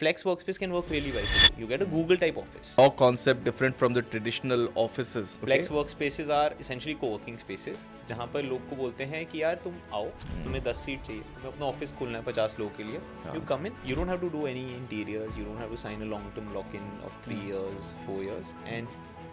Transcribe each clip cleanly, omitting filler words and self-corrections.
Flex workspace can work really well for you. You get a Google type office. Our concept different from the traditional offices. Flex workspaces are essentially co-working spaces जहाँ पर लोग को बोलते हैं कि यार तुम आओ, तुम्हें 10 सीट चाहिए, तुम्हें अपना ऑफिस खोलना है 50 लोगों के लिए. You come in, you don't have to do any interiors, you don't have to sign a long-term lock-in of 3 years, 4 years, and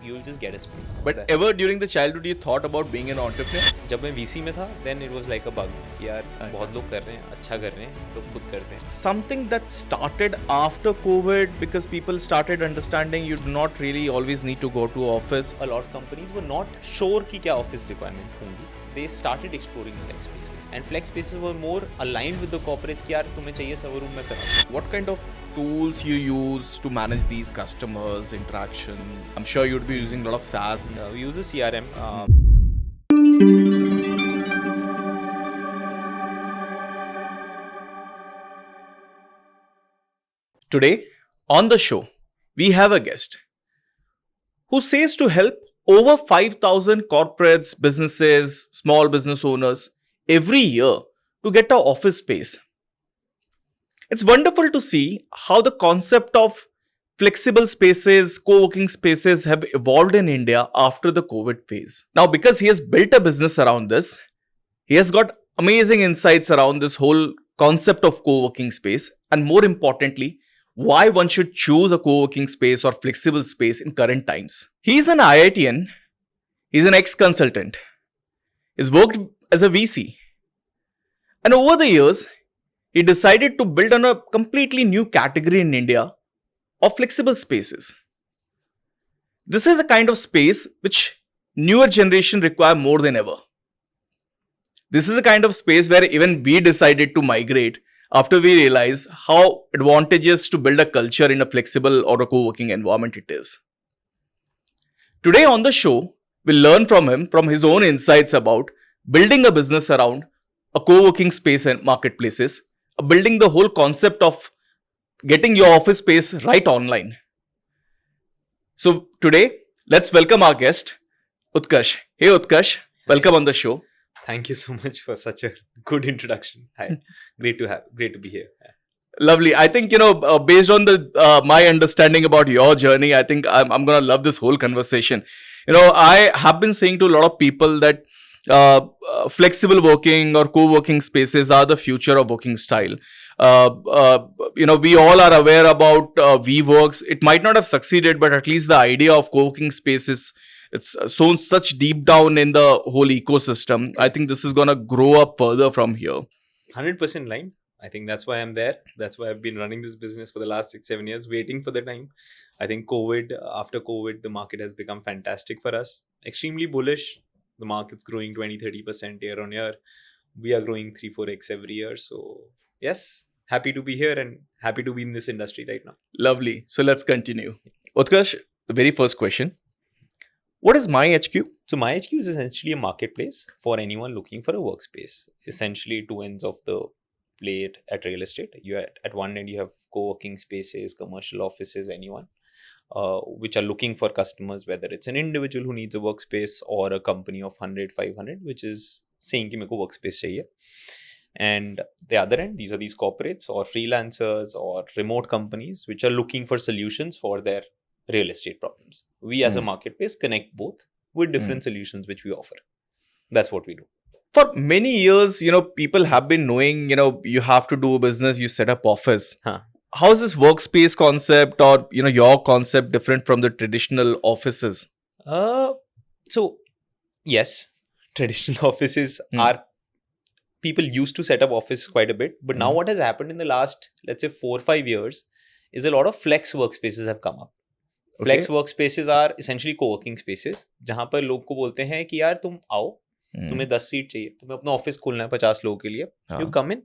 you'll just get a space. But ever during the childhood you thought about being an entrepreneur? जब मैं VC में था, then it was like a bug कि यार बहुत लोग कर रहे हैं, अच्छा कर रहे हैं, तो खुद करते हैं. Something that started after COVID because people started understanding you do not really always need to go to office. A lot of companies were not sure कि क्या office requirement होंगी. They started exploring flex spaces, and flex spaces were more aligned with the corporates कि यार तुम्हें चाहिए server room में करा. What kind of tools you use to manage these customers interaction? I'm sure you'd be using a lot of SaaS. We use a CRM. Today on the show we have a guest who says to help over 5,000 corporates, businesses, small business owners every year to get an office space. It's wonderful to see how the concept of flexible spaces, co-working spaces have evolved in India after the COVID phase. Now, because he has built a business around this, he has got amazing insights around this whole concept of co-working space, and more importantly, why one should choose a co-working space or flexible space in current times. He's an IITian, he's an ex-consultant, he's worked as a VC, and over the years, he decided to build on a completely new category in India of flexible spaces. This is a kind of space which newer generation require more than ever. This is a kind of space where even we decided to migrate after we realize how advantageous to build a culture in a flexible or a co-working environment it is. Today on the show, we'll learn from him, from his own insights about building a business around a co-working space and marketplaces, building the whole concept of getting your office space right online. So today, let's welcome our guest, Utkarsh. Hey Utkarsh, welcome on the show. Thank you so much for such a good introduction. Hi, great to be here. Lovely. I think, based on the my understanding about your journey, I think I'm going to love this whole conversation. I have been saying to a lot of people that flexible working or co-working spaces are the future of working style. We all are aware about WeWorks. It might not have succeeded, but at least the idea of co-working spaces, it's sown such deep down in the whole ecosystem. I think this is going to grow up further from here. 100% line. I think that's why I'm there. That's why I've been running this business for the last 6-7 years, waiting for the time. I think after COVID, the market has become fantastic for us. Extremely bullish. The market's growing 20-30% year on year. We are growing 3-4x every year. So yes, happy to be here and happy to be in this industry right now. Lovely. So let's continue. Utkarsh, the very first question. What is MyHQ? So MyHQ is essentially a marketplace for anyone looking for a workspace. Essentially two ends of the plate at real estate. At one end, you have co-working spaces, commercial offices, anyone which are looking for customers, whether it's an individual who needs a workspace or a company of 100, 500, which is saying कि मेरे को workspace चाहिए. And the other end, these are these corporates or freelancers or remote companies which are looking for solutions for their real estate problems. We as a marketplace connect both with different solutions which we offer. That's what we do. For many years, people have been knowing, you have to do a business, you set up office. How is this workspace concept or, your concept different from the traditional offices? So, yes, traditional offices are, people used to set up office quite a bit. But now what has happened in the last, let's say 4 or 5 years, is a lot of flex workspaces have come up. Flex workspaces are essentially co-working spaces, जहाँ पर लोग को बोलते हैं कि यार तुम आओ, तुम्हें 10 सीट चाहिए, तुम्हें अपना ऑफिस खोलना है 50 लोगों के लिए. You come in,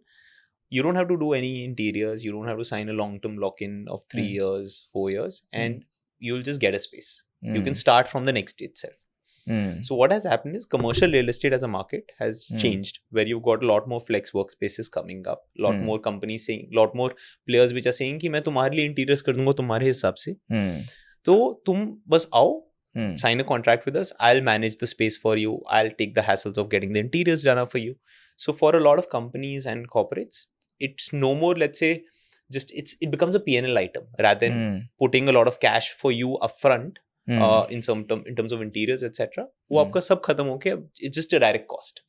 you don't have to do any interiors, you don't have to sign a long-term lock-in of 3 years, 4 years, and you'll just get a space. You can start from the next day itself. So what has happened is commercial real estate as a market has changed, where you've got a lot more flex workspaces coming up, lot more companies saying, lot more players which are saying कि मैं तुम्हारे लिए interiors कर दूंगा तुम्हारे हिसाब से. तो तुम बस आओ, sign a contract with us, I'll manage the space for you, I'll take the hassles of getting the interiors done up for you. So for a lot of companies and corporates, it's no more, let's say, just it becomes a P&L item rather than Hmm. putting a lot of cash for you upfront Hmm. in terms of interiors etc. वो आपका सब खत्म होके it's just a direct cost.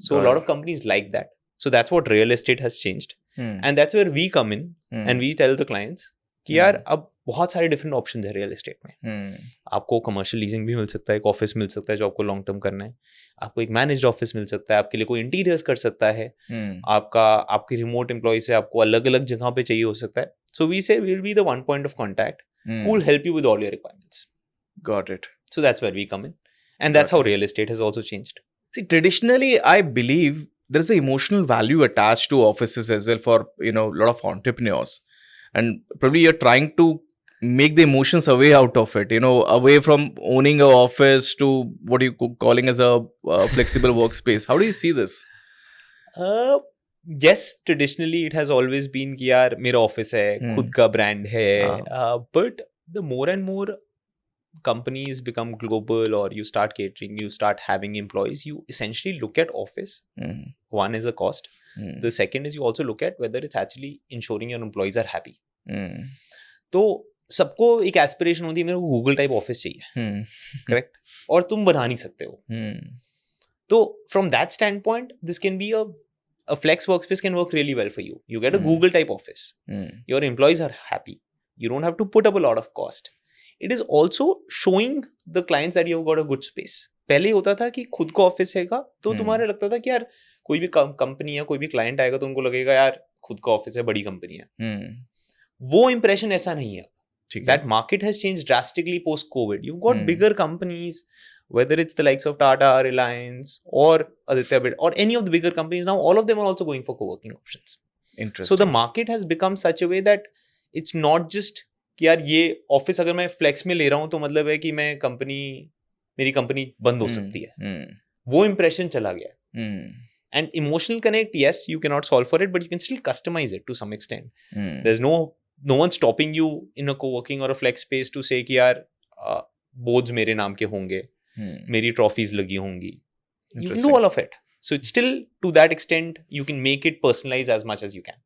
So Got a lot it. of companies like that. So that's what real estate has changed. Hmm. And that's where we come in and we tell the clients कि यार अब बहुत सारे different options है real estate में. Hmm. आपको commercial leasing भी मिल सकता है, एक ऑफिस मिल सकता है जो आपको लॉन्ग टर्म करना है, आपको एक मैनेज्ड ऑफिस मिल सकता है, आपके लिए कोई इंटीरियर्स कर सकता है, Hmm. आपकी रिमोट एम्प्लॉय से आपको अलग अलग जगह पे चाहिए हो सकता है. सो वी से will be the one point of contact Hmm. who will help you with all your requirements. Got it. So that's where we come in, and that's how real estate has also changed. See, traditionally, I believe there's an emotional value attached to offices as well for, a lot of entrepreneurs. And probably you're trying to make the emotions away out of it, away from owning an office to what you calling as a flexible workspace. How do you see this? Yes, traditionally it has always been कि यार मेरा office है, खुद का brand है, but the more and more companies become global or you start catering, you start having employees, you essentially look at office. One is a cost. The second is you also look at whether it's actually ensuring your employees are happy. तो सबको एक aspiration होती है मेरे को Google type office चाहिए, correct, और तुम बना नहीं सकते हो. तो from that stand point this can be a flex workspace can work really well for you. You get a Google type office. Your employees are happy. You don't have to put up a lot of cost. It is also showing the clients that you've got a good space. पहले होता था कि खुद का office हैगा तो तुम्हारे लगता था कि यार कोई भी कंपनी है, कोई भी क्लाइंट आएगा तो उनको लगेगा यार खुद का ऑफिस है, बड़ी कंपनी है. वो इंप्रेशन ऐसा नहीं है. That market has changed drastically post COVID. You've got bigger companies, whether it's the likes of Tata, Reliance, or Aditya Birla, or any of the bigger companies now, all of them are also going for co-working options. Interesting. So the market has become such a way that it's not just कि यार ये office अगर मैं flex में ले रहा हूँ तो मतलब है कि मेरी कंपनी बंद हो सकती है. वो इंप्रेशन चला गया. And emotional connect, yes, you cannot solve for it, but you can still customize it to some extent. There's no one stopping you in a co-working or a flex space to say कि यार boards मेरे नाम के होंगे, मेरी trophies लगी होंगी. You can do all of it. So it's still to that extent you can make it personalized as much as you can.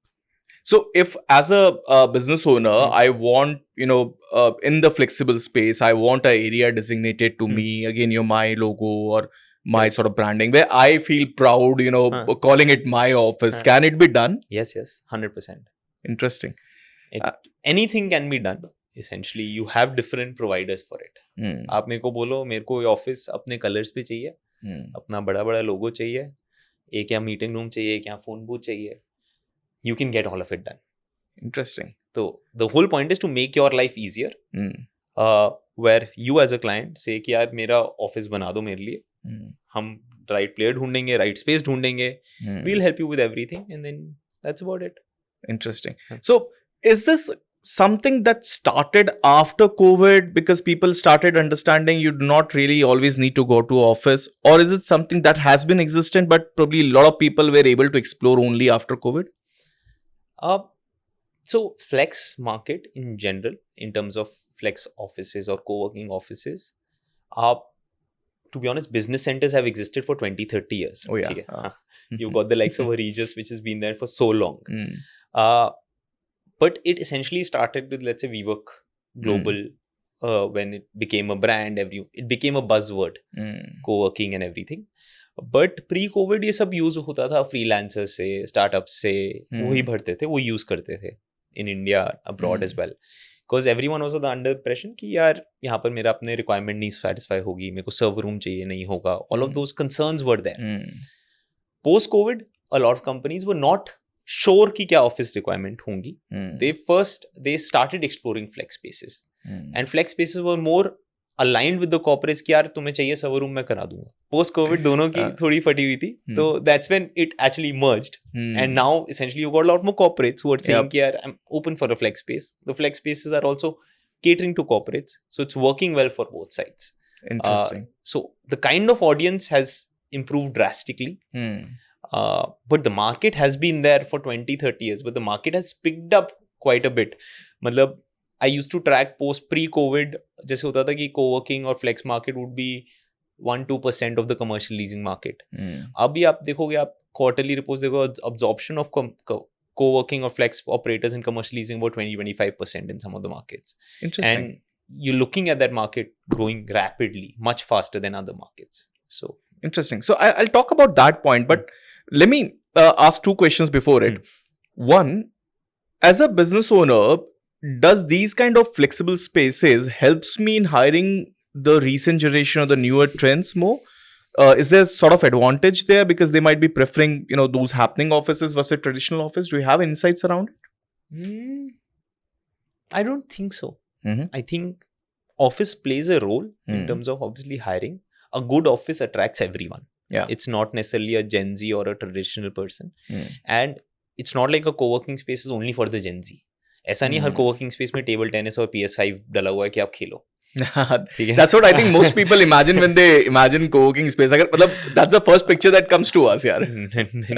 So if as a business owner, I want, in the flexible space, I want an area designated to me, again, my logo or my sort of branding where I feel proud, calling it my office. Can it be done? Yes, 100%. Interesting. Anything can be done. Essentially, you have different providers for it. आप मेरे को बोलो मेरे को office अपने colours पे चाहिए, अपना बड़ा बड़ा लोगो चाहिए, एक या मीटिंग रूम चाहिए, एक या फोन बूथ चाहिए. You can get all of it done. Interesting. So the whole point is to make your life easier. Where you as a client say कि यार मेरा ऑफिस बना दो मेरे लिए, हम राइट प्लेयर ढूंढेंगे, राइट स्पेस ढूंढेंगे, we'll help you with everything, and then that's about it. Interesting. So is this something that started after COVID because people started understanding you do not really always need to go to office, or is it something that has been existent but probably a lot of people were able to explore only after COVID? So flex market in general, in terms of flex offices or co-working offices, to be honest, business centers have existed for 20-30 years. Oh yeah. You've got the likes of Regus, which has been there for so long. But it essentially started with, let's say, WeWork Global, when it became a brand, it became a buzzword, co-working and everything. But pre Covid ये सब use होता था freelancer से, startup से, वही भरते थे, वो यूज करते थे in India, abroad as well, because everyone was under impression कि यार यहाँ पर मेरा अपने रिक्वायरमेंट नहीं सेटिस्फाई होगी, मेरे को सर्वर रूम चाहिए नहीं होगा, all of those concerns were there. Post covid a lot of companies were not sure कि क्या ऑफिस रिक्वायरमेंट होंगी. They started exploring flex spaces, and flex spaces were more aligned with the corporates कि यार तुम्हें चाहिए server room मैं करा दूंगा. पोस्ट कोविड दोनों की थोड़ी फटी हुई थी, तो that's when it actually merged, and now essentially you got a lot more corporates who are saying कि यार I'm open for a flex space. The flex spaces are also catering to corporates, so it's working well for both sides. Interesting. So the kind of audience has improved drastically, but the market has been there for 20-30 years, but the market has picked up quite a bit. मतलब I used to track post pre-COVID, जैसे होता था कि co-working और flex market would be 1-2% of the commercial leasing market. अभी आप देखोगे, आप quarterly reports देखो, absorption of co-working or flex operators in commercial leasing about 20-25% in some of the markets. Interesting. And you're looking at that market growing rapidly, much faster than other markets. So Interesting. So I'll talk about that point, but let me ask two questions before it. One, as a business owner, does these kind of flexible spaces helps me in hiring the recent generation or the newer trends more? Is there sort of advantage there because they might be preferring, those happening offices versus traditional office? Do you have insights around it? I don't think so. Mhm. I think office plays a role in terms of obviously hiring. A good office attracts everyone. Yeah. It's not necessarily a Gen Z or a traditional person. Mm. And it's not like a co-working space is only for the Gen Z. ऐसा नहीं हर co-working space में table tennis और PS5 डला हुआ है कि आप खेलो. ठीक है? That's what I think most people imagine when they imagine co-working space. That's the first picture that comes to us, yaar.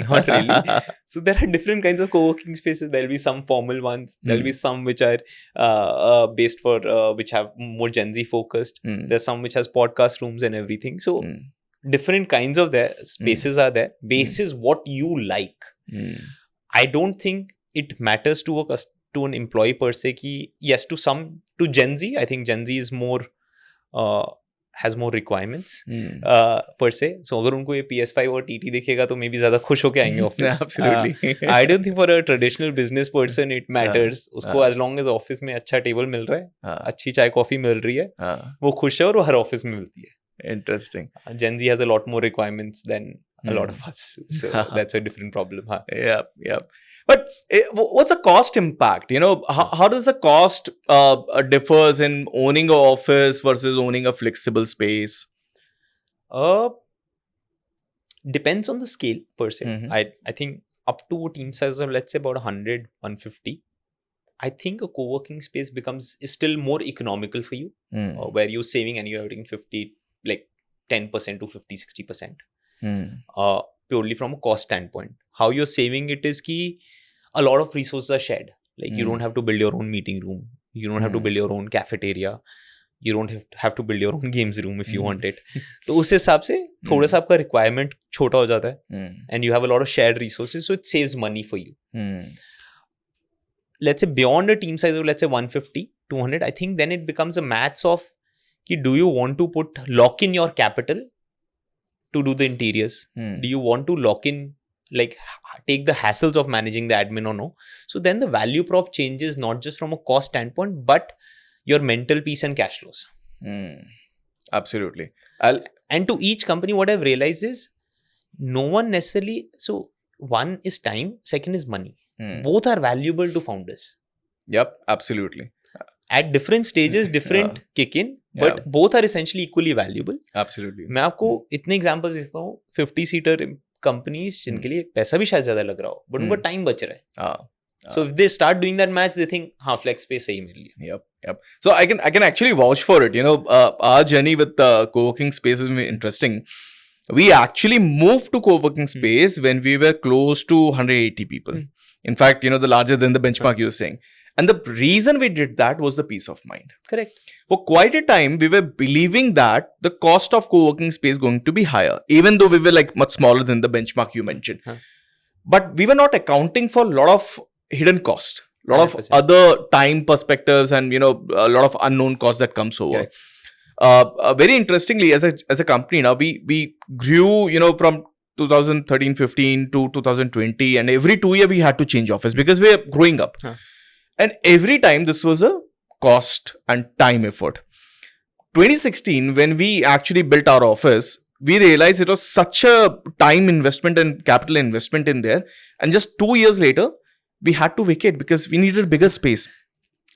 Not really. So there are different kinds of co-working spaces. There'll be some formal ones. There'll be some which are based for which have more Gen Z focused. There's some which has podcast rooms and everything. So different kinds of there spaces are there. Basis what you like. I don't think it matters to an employee per se. Ki, yes, to Gen Z, I think Gen Z is more has more requirements per se. So अगर उनको ये PS5 और TT दिखेगा तो maybe ज़्यादा खुश होके आएंगे office. Absolutely. I don't think for a traditional business person it matters. उसको as long as ऑफिस में अच्छा टेबल मिल रहा है, अच्छी चाय कॉफी मिल रही है, वो खुश है और वो हर ऑफिस में मिलती है. Interesting. Gen Z has a lot more requirements than a lot of us. So that's a different problem. Yeah. But what's the cost impact? How does the cost differs in owning an office versus owning a flexible space? Depends on the scale per se. I think up to a team size of let's say about 100, 150. I think a co-working space is still more economical for you, where you're saving and you're getting 10% to 50-60%. Purely from a cost standpoint. How you're saving it is ki a lot of resources are shared. Like you don't have to build your own meeting room. You don't have to build your own cafeteria. You don't have to build your own games room if you want it. तो उस हिसाब से थोड़ा सा आपका requirement छोटा हो जाता है. And you have a lot of shared resources, so it saves money for you. Let's say beyond a team size of let's say 150, 200, I think then it becomes a maths of ki do you want to lock in your capital to do the interiors? Do you want to lock in, like take the hassles of managing the admin or no? So then the value prop changes not just from a cost standpoint, but your mental peace and cash flows. Absolutely. And to each company, what I've realized is no one necessarily, so one is time, second is money. Both are valuable to founders. Yep, absolutely. At different stages, different kick in, but both are essentially equally valuable. Absolutely. मैं आपको इतने examples देता हूँ 50-seater companies जिनके लिए पैसा भी शायद ज्यादा लग रहा हो, बट उनका टाइम बच रहा है. So if they start doing that match, they think, हाँ, flex space सही मेरे लिए. Yep. So I can actually vouch for it. Our journey with co-working space is interesting. We actually moved to co-working space when we were close to 180 people. In fact, the larger than the benchmark you were saying. And the reason we did that was the peace of mind. Correct. For quite a time, we were believing that the cost of co-working space going to be higher, even though we were like much smaller than the benchmark you mentioned. But we were not accounting for a lot of hidden cost, a lot 100%. Of other time perspectives and, a lot of unknown costs that comes over. Very interestingly, as a company now, we grew, from 2013-15 to 2020, and every 2 years we had to change office because we are growing up. And every time this was a cost and time effort. 2016, when we actually built our office, we realized it was such a time investment and capital investment in there. And just 2 years later, we had to vacate because we needed bigger space.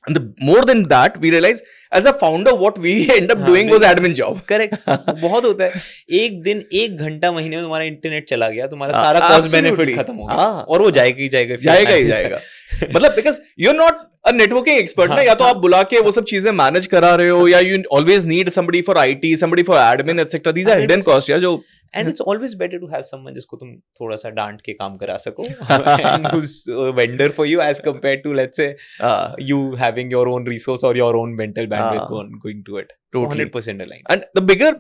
And more than that, we realized as a founder, what we end up doing was admin job. Correct. बहुत होता है. एक दिन 1 घंटा महीने में तुम्हारा internet चला गया, तुम्हारा सारा कॉस्ट बेनिफिट खत्म हो गया, और वो जाएगा ही जाएगा. मतलब because you're not a networking expert ना, या तो आप बुला के वो सब चीजें मैनेज करा रहे हो, या you always need somebody for IT, somebody for admin, etc. These are hidden costs यार जो. And it's always better to have someone जिसको तुम थोड़ा सा डांट के काम करा सको, and who's a vendor for you as compared to let's say you having your own resource or your own mental bandwidth going to it. So Totally. 100% aligned. And the bigger,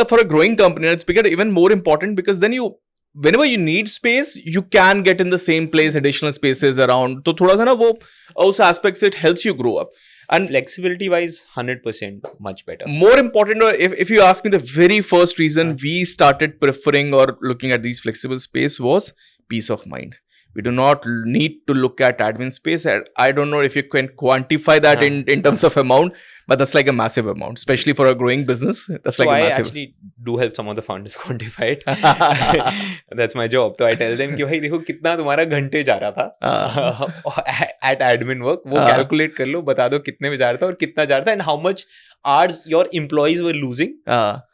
for a growing company, it's bigger, even more important because then you whenever you need space, you can get in the same place additional spaces around. तो थोड़ा सा ना वो उस aspect से it helps you grow up. And flexibility wise 100% much better. more important, or if you ask me, the very first reason we started preferring or looking at these flexible space was peace of mind. We do not need to look at admin space. I don't know if you can quantify that in terms of amount, but that's like a massive amount, especially for a growing business. That's So like a I massive. actually do help some of the founders quantify it. That's my job. So I tell them कि भाई देखो कितना तुम्हारा घंटे जा रहा था at admin work, वो calculate कर लो, बता दो कितने में जा रहा था और कितना जा रहा था, and how much hours your employees were losing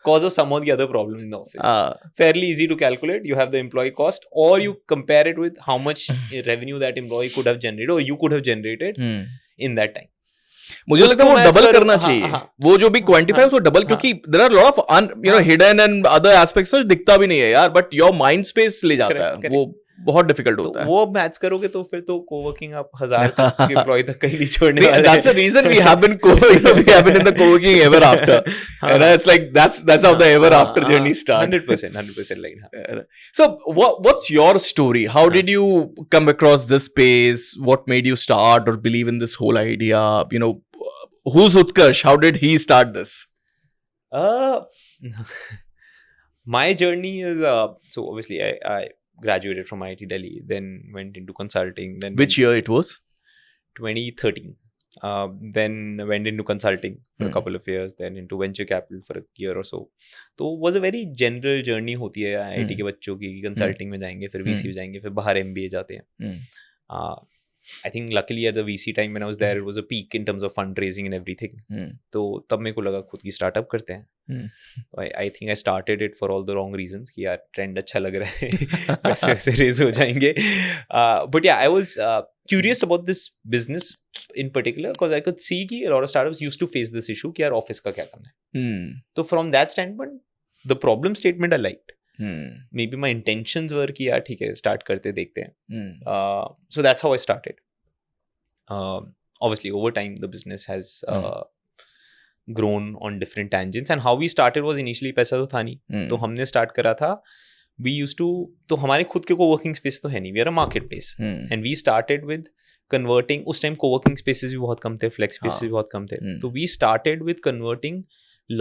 cause of some of the other problem in the office. Fairly easy to calculate. You have the employee cost, or you compare it with how much revenue that employee could have generated or you could have generated in that time. मुझे लगता है वो double करना चाहिए. वो जो भी quantify उसको डबल, क्योंकि there are lot of hidden and other aspects जो दिखता भी नहीं है यार, बट योर माइंड स्पेस ले जाता है. वो बहुत डिफिकल्ट होता है. वो मैच करोगे तो फिर तो कोवर्किंग आप 1000 तक एम्प्लॉय तक कहीं नहीं छोड़ने वाले. That's the reason we have been in the co-working ever after. And it's like that's how the ever after journey starts. 100% like. So what's your story? How did you come across this space? What made you start or believe in this whole idea? You know, who's Utkarsh? How did he start this? My journey is so obviously I graduated from IIT Delhi, then went into consulting. Then which year it was? 2013. Then went into consulting for a couple of years, then into venture capital for a year or so. तो was a very general journey होती है IIT के बच्चों की, consulting में जाएंगे, फिर VC में जाएंगे, फिर बाहर MBA जाते हैं. I think luckily at the VC time when I was there, it was a peak in terms of fundraising and everything. तो तब मेरे को लगा खुद की स्टार्टअप करते हैं. I think I started it for all the wrong reasons कि यार ट्रेंड अच्छा लग रहा है, वैसे वैसे रेज हो जाएंगे. But yeah, I was curious about this business in particular because I could see कि a lot of startups used to face this issue कि यार ऑफिस का क्या करना है. तो from that standpoint, the problem statement I liked. Maybe my intentions were कि यार ठीक है start करते देखते हैं. So that's how I started. Obviously over time the business has grown on different tangents, and how we started was initially पैसा तो था नहीं, तो हमने start करा था. We used to, तो हमारे खुद के co-working space तो है नहीं, we are a marketplace, and we started with converting. उस time co-working spaces भी बहुत कम थे, flex spaces भी बहुत कम थे, तो we started with converting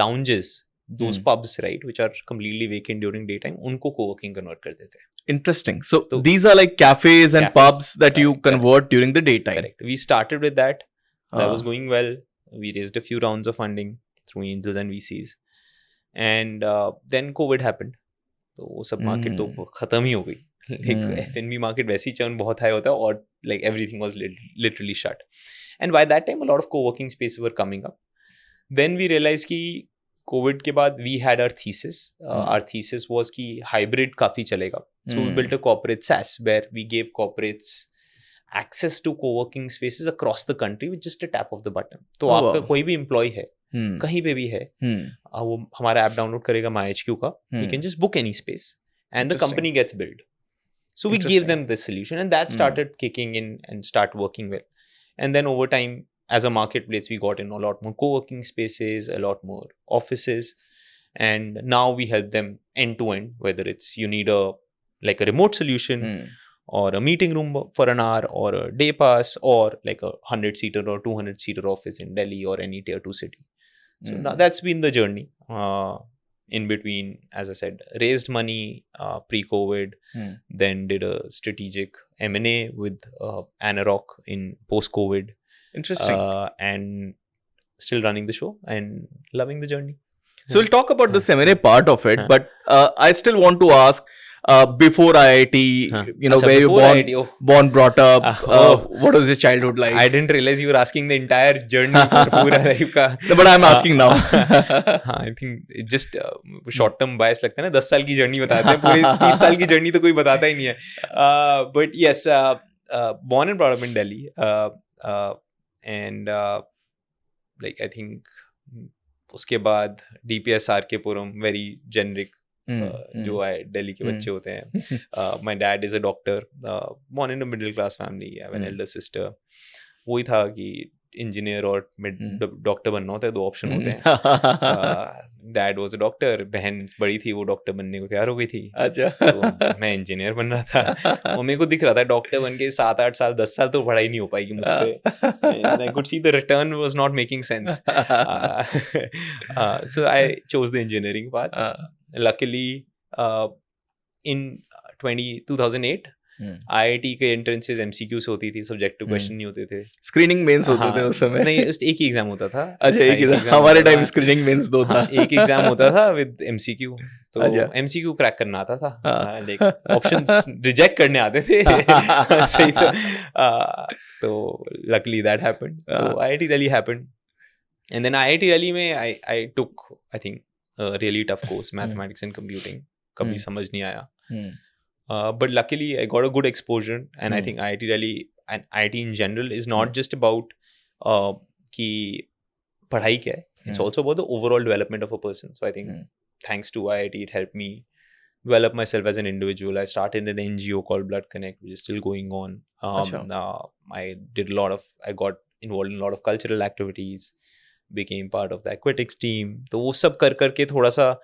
lounges, those pubs, right, which are completely vacant during daytime, उनको co-working convert करते थे. Interesting. So these are like cafes and pubs that you convert during the daytime. Correct. We started with that. That was going well. We raised a few rounds of funding through angels and VCs, and then COVID happened. तो वो सब market तो खत्म ही हो गई. Like F&B market वैसे ही churn बहुत high होता है, और like everything was literally shut. And by that time a lot of co-working spaces were coming up. Then we realized कि COVID के बाद we had our thesis. Our thesis was कि hybrid काफ़ी चलेगा. So we built a corporate SaaS where we gave corporates access to co-working spaces across the country with just a tap of the button. तो आपका कोई भी employee है, कहीं पे भी है, वो हमारा app download करेगा MyHQ का, he can just book any space and the company gets billed. So we gave them this solution, and that started kicking in and start working well. And then over time, as a marketplace, we got in a lot more co-working spaces, a lot more offices, and now we help them end to end, whether it's you need a remote solution or a meeting room for an hour or a day pass or like a 100-seater or 200-seater office in Delhi or any tier 2 city. So now that's been the journey. In between, as I said, raised money pre-COVID, then did a strategic M&A with Anarock in post-COVID. Interesting. And still running the show and loving the journey. So we'll talk about the M&A part of it, but I still want to ask, before IIT, you know, where you born, brought up, what was your childhood like? I didn't realize you were asking the entire journey for पूरा life का. No, but I'm asking now. I think it just short term bias लगता है ना, 10 साल की journey बताते हैं, पूरे 30 साल की journey तो कोई बताता ही नहीं है. But yes, born and brought up in Delhi, and like I think उसके बाद DPS RK-पुरम, very generic. जो है दिल्ली के बच्चे होते हैं. My dad is a doctor, born in a middle class family. I have an elder sister. वही था कि इंजीनियर और डॉक्टर बनना होता है, 2 ऑप्शन होते हैं. हैं. डैड वाज अ डॉक्टर, बहन बड़ी थी, वो डॉक्टर बनने को तैयार हो गई थी. अच्छा. तो मैं इंजीनियर बन रहा था. वो मेरे को दिख रहा था डॉक्टर बन के 7-8 साल 10 साल तो पढ़ाई नहीं हो पाएगी मुझसे. And I could see the return was not making sense. So I chose the engineering path. Luckily, in 2008, IIT के एंट्रेंसेस MCQ से होती थी, सब्जेक्टिव क्वेश्चन नहीं होते थे. स्क्रीनिंग मेंस होते थे हाँ, उस समय. नहीं, just एक ही एग्जाम होता था. अच्छा, एक ही था. exam हमारे होता टाइम था. स्क्रीनिंग मेंस 2 था. हाँ, एक एग्जाम होता था विद MCQ. तो अच्छा. MCQ क्रैक करना आता था. हाँ. लाइक ऑप्शंस रिजेक्ट करने आते थे. सही था. तो लकली दैट हैपेंड. तो IIT Delhi happened. And then IIT Delhi में I took, I think, a really tough course, mathematics and computing. कभी समझ नहीं आया. But luckily I got a good exposure, and I think IIT Delhi and IIT in general is not just about कि पढ़ाई क्या है. It's also about the overall development of a person. So I think thanks to IIT, it helped me develop myself as an individual. I started an NGO called Blood Connect, which is still going on. I got involved in a lot of cultural activities, became part of the aquatics team. तो वो सब कर करके थोड़ा सा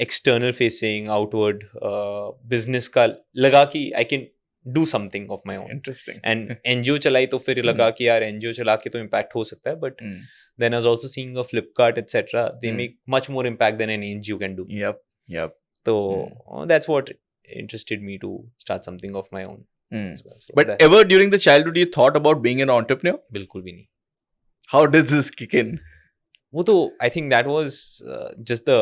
external facing, outward business का लगा कि I can do something of my own. Interesting. And NGO चलाई तो फिर लगा कि यार NGO चला के तो impact हो सकता है. But then I was also seeing a Flipkart, etc. They make much more impact than an NGO can do. Yep. So that's what interested me to start something of my own as well. So But ever during the childhood you thought about being an entrepreneur? बिल्कुल भी नहीं. How did this kick in? वो तो I think that was just the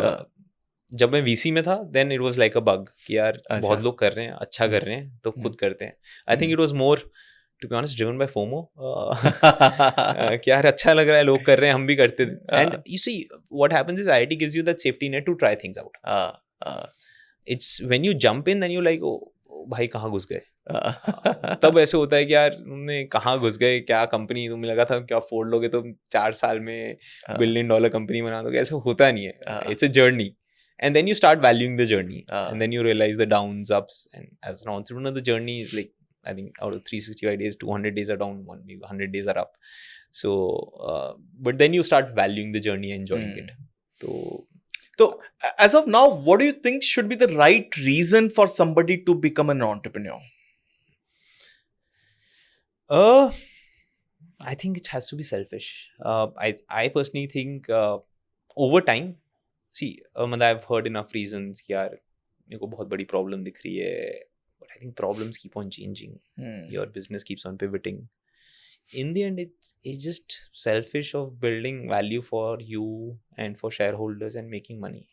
जब मैं VC में था, then it was like a bug कि यार बहुत लोग कर रहे हैं, अच्छा कर रहे हैं, तो खुद करते हैं. I think it was more, to be honest, driven by FOMO. कि यार अच्छा लग रहा है, लोग कर रहे हैं, हम भी करते हैं. And you see, what happens is IIT gives you that safety net to try things out. It's when you jump in, then you're like, oh भाई कहाँ घुस गए. तब ऐसे होता है कि यार तुमने कहाँ घुस गए, क्या कंपनी, तुम्हें लगा था क्या फोड़ लोगे तुम 4 साल में $1 billion कंपनी बना दोगे. ऐसा होता नहीं है. It's a journey. And then you start valuing the journey. And then you realize the downs, ups. And as an entrepreneur, the journey is like, I think out of 365 days, 200 days are down, 100 days are up. So, but then you start valuing the journey and enjoying it. So, as of now, what do you think should be the right reason for somebody to become an entrepreneur? I think it has to be selfish. I personally think over time, see, I've heard enough reasons कि यार मेरे को बहुत बड़ी problem दिख रही है, but I think problems keep on changing. Your business keeps on pivoting. In the end, it's just selfish of building value for you and for shareholders and making money.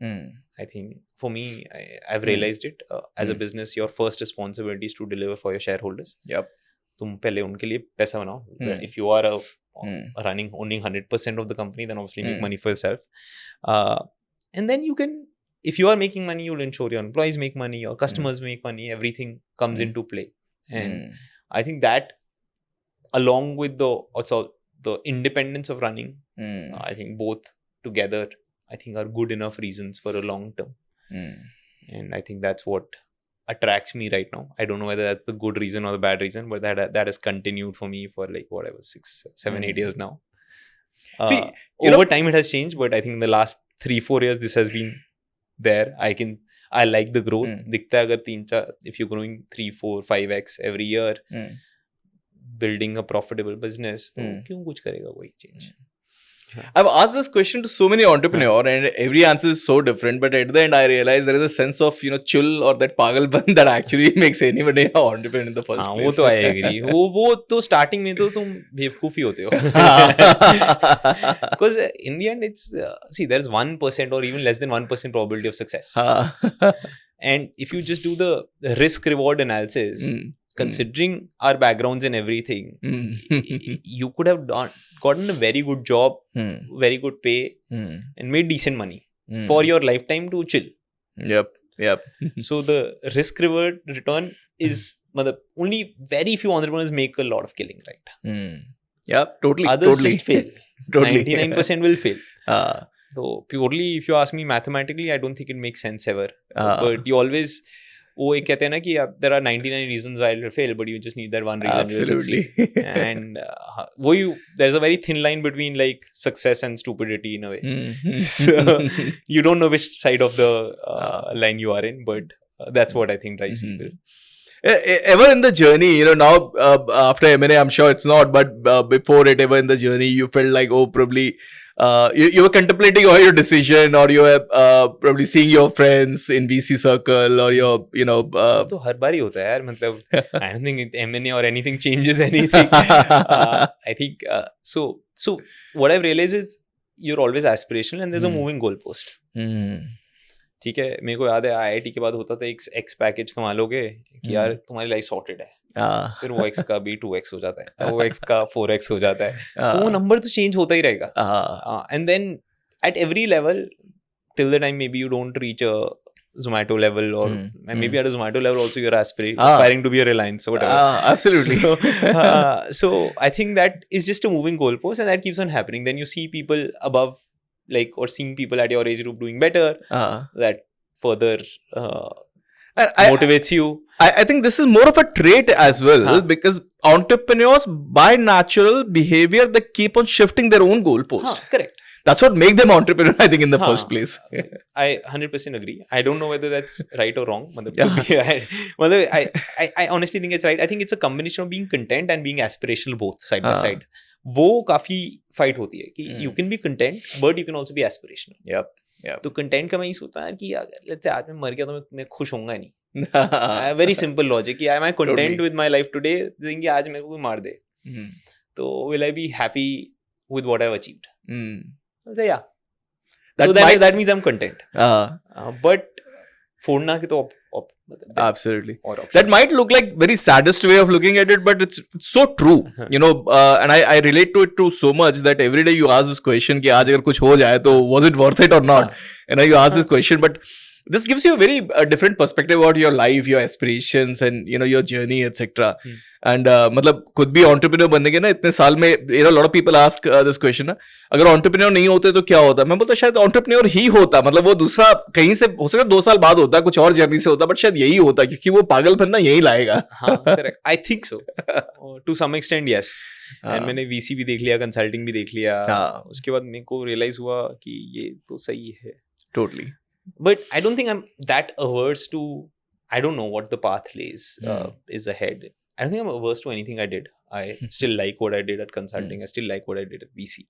I think for me, I've realized it. As a business, your first responsibility is to deliver for your shareholders. Yep. तुम पहले उनके लिए पैसा बनाओ. If you are running owning 100% of the company, then obviously make money for yourself. And then you can, if you are making money, you'll ensure your employees make money, your customers make money, everything comes into play. And I think that, along with the independence of running, I think both together, I think are good enough reasons for a long term. And I think that's what attracts me right now. I don't know whether that's the good reason or the bad reason, but that has continued for me for like whatever 6, 7, 8 years now. See, over time it has changed, but I think in the last 3-4 years this has been there. I like the growth. दिखता है अगर if you're growing 3, 4, 5x every year, building a profitable business, तो क्यों कुछ करेगा कोई change? I've asked this question to so many entrepreneurs and every answer is so different, but at the end I realize there is a sense of chill or that pagalpan that actually makes anybody an entrepreneur in the first place. वो तो I agree. वो तो starting में तो तुम बेवकूफी होते हो. Because in the end it's see, there's 1% or even less than 1% probability of success. And if you just do the risk reward analysis, considering our backgrounds and everything, you could have gotten a very good job, very good pay, and made decent money for your lifetime to chill. Yep. So the risk reward return is only very few entrepreneurs make a lot of killing, right? Yep, totally. Others just fail. Totally. 99% will fail. So purely, if you ask me mathematically, I don't think it makes sense ever. But you always, वो एक कहते हैं ना कि there are 99 reasons why it will fail, but you just need that one reason you will succeed. Absolutely. And there's a very thin line between like success and stupidity in a way. So you don't know which side of the line you are in, but that's what I think drives people. Ever in the journey, now after M&A, I'm sure it's not, but before it, ever in the journey, you felt like, oh, probably you were contemplating all your decision, or you were probably seeing your friends in VC circle, or your, तो हर बार ही होता है यार, मतलब I don't think M&A or anything changes anything. I think so what I've realized is you're always aspirational and there's a moving goalpost. ठीक है, मेरे को याद है IIT के बाद होता था एक X पैकेज कमा लोगे कि यार तुम्हारी लाइफ सॉर्टेड है, फिर वो X का भी 2X हो जाता है, वो X का 4X हो जाता है, तो वो नंबर तो चेंज होता ही रहेगा. And then at every level till the time maybe you don't reach a Zomato level, or maybe at a Zomato level also you're aspiring to be a Reliance or whatever. Absolutely. So I think that is just a moving goalpost, and that keeps on happening. Then you see people above, like, or seeing people at your age group doing better, that further motivates you. I think this is more of a trait as well, because entrepreneurs by natural behavior, they keep on shifting their own goalpost. Correct. That's what make them entrepreneur, I think, in the first place. I 100% agree. I don't know whether that's right or wrong. I honestly think it's right. I think it's a combination of being content and being aspirational, both side by side. वो काफी fight होती है कि you can be content but you can also be aspirational. Yep. तो content का मैं ये सोचता है कि let's say आज मैं मर गया तो मैं खुश होऊंगा नहीं. Very simple logic कि am I content with my life today, कि आज मेरे को कोई मार दे, तो will I be happy with what I've achieved? I'll say yeah. That means I'm content. But फोड़ना की तो absolutely. That might look like very saddest way of looking at it, but it's so true. And I relate to it too so much that every day you ask this question कि आज अगर कुछ हो जाए तो was it worth it or not? You ask this question, but this gives you a very different perspective about your life, your aspirations, and your journey, etc. And मतलब खुद भी entrepreneur बनने के ना इतने साल में, a lot of people ask this question ना, अगर entrepreneur नहीं होते तो क्या होता? मैं बोलता शायद entrepreneur ही होता, मतलब वो दूसरा कहीं से हो सकता 2 साल बाद होता, कुछ और जर्नी से होता, बट शायद यही होता, क्योंकि वो पागलपन ना यही लाएगा. हाँ, correct. I think so. To some extent, yes. And मैंने VC भी देख लिया, consulting भी देख लिया, उसके बाद मेरे को realize हुआ कि ये तो सही है. Totally. But I don't think I'm that averse to, I don't know what the path lays is ahead. I don't think I'm averse to anything I did. I still like what I did at consulting. I still like what I did at VC.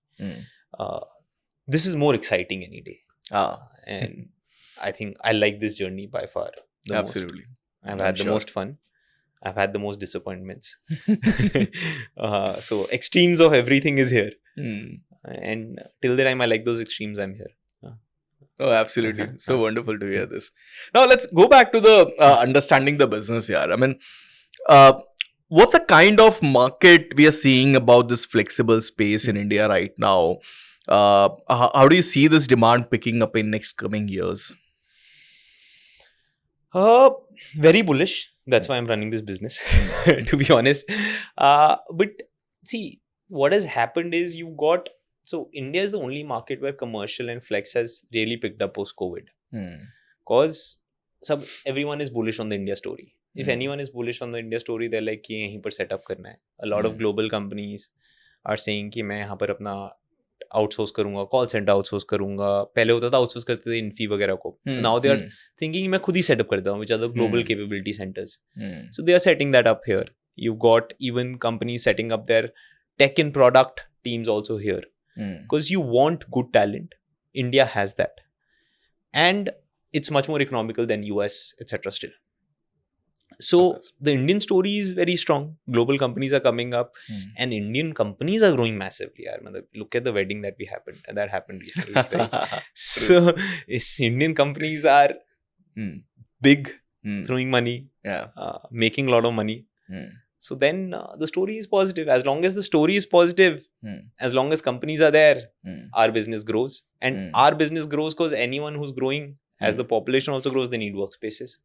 This is more exciting any day. And I think I like this journey by far the Absolutely. most. I've had the most fun. I've had the most disappointments. So extremes of everything is here. And till the time I like those extremes, I'm here. Oh, absolutely. So wonderful to hear this. Now, let's go back to the understanding the business here. I mean, what's the kind of market we are seeing about this flexible space in India right now? How do you see this demand picking up in next coming years? Very bullish. That's why I'm running this business, to be honest. But see, what has happened is so India is the only market where commercial and flex has really picked up post-COVID. Because everyone is bullish on the India story. If anyone is bullish on the India story, they're like कि यहीं पर setup करना है. A lot of global companies are saying कि मैं यहाँ पर अपना outsource करूँगा, call center outsource करूँगा. पहले होता था outsource करते थे Infi वगैरह को. Now they are thinking मैं खुद ही setup करता हूँ, which are the global capability centers. So they are setting that up here. You've got even companies setting up their tech and product teams also here. Because you want good talent. India has that. And it's much more economical than US, etc. still. So the Indian story is very strong. Global companies are coming up and Indian companies are growing massively. Look at the wedding that happened recently. Right? So Indian companies are big, throwing money, making a lot of money. So then the story is positive. As long as the story is positive, as long as companies are there, our business grows. And our business grows because anyone who's growing, as the population also grows, they need workspaces.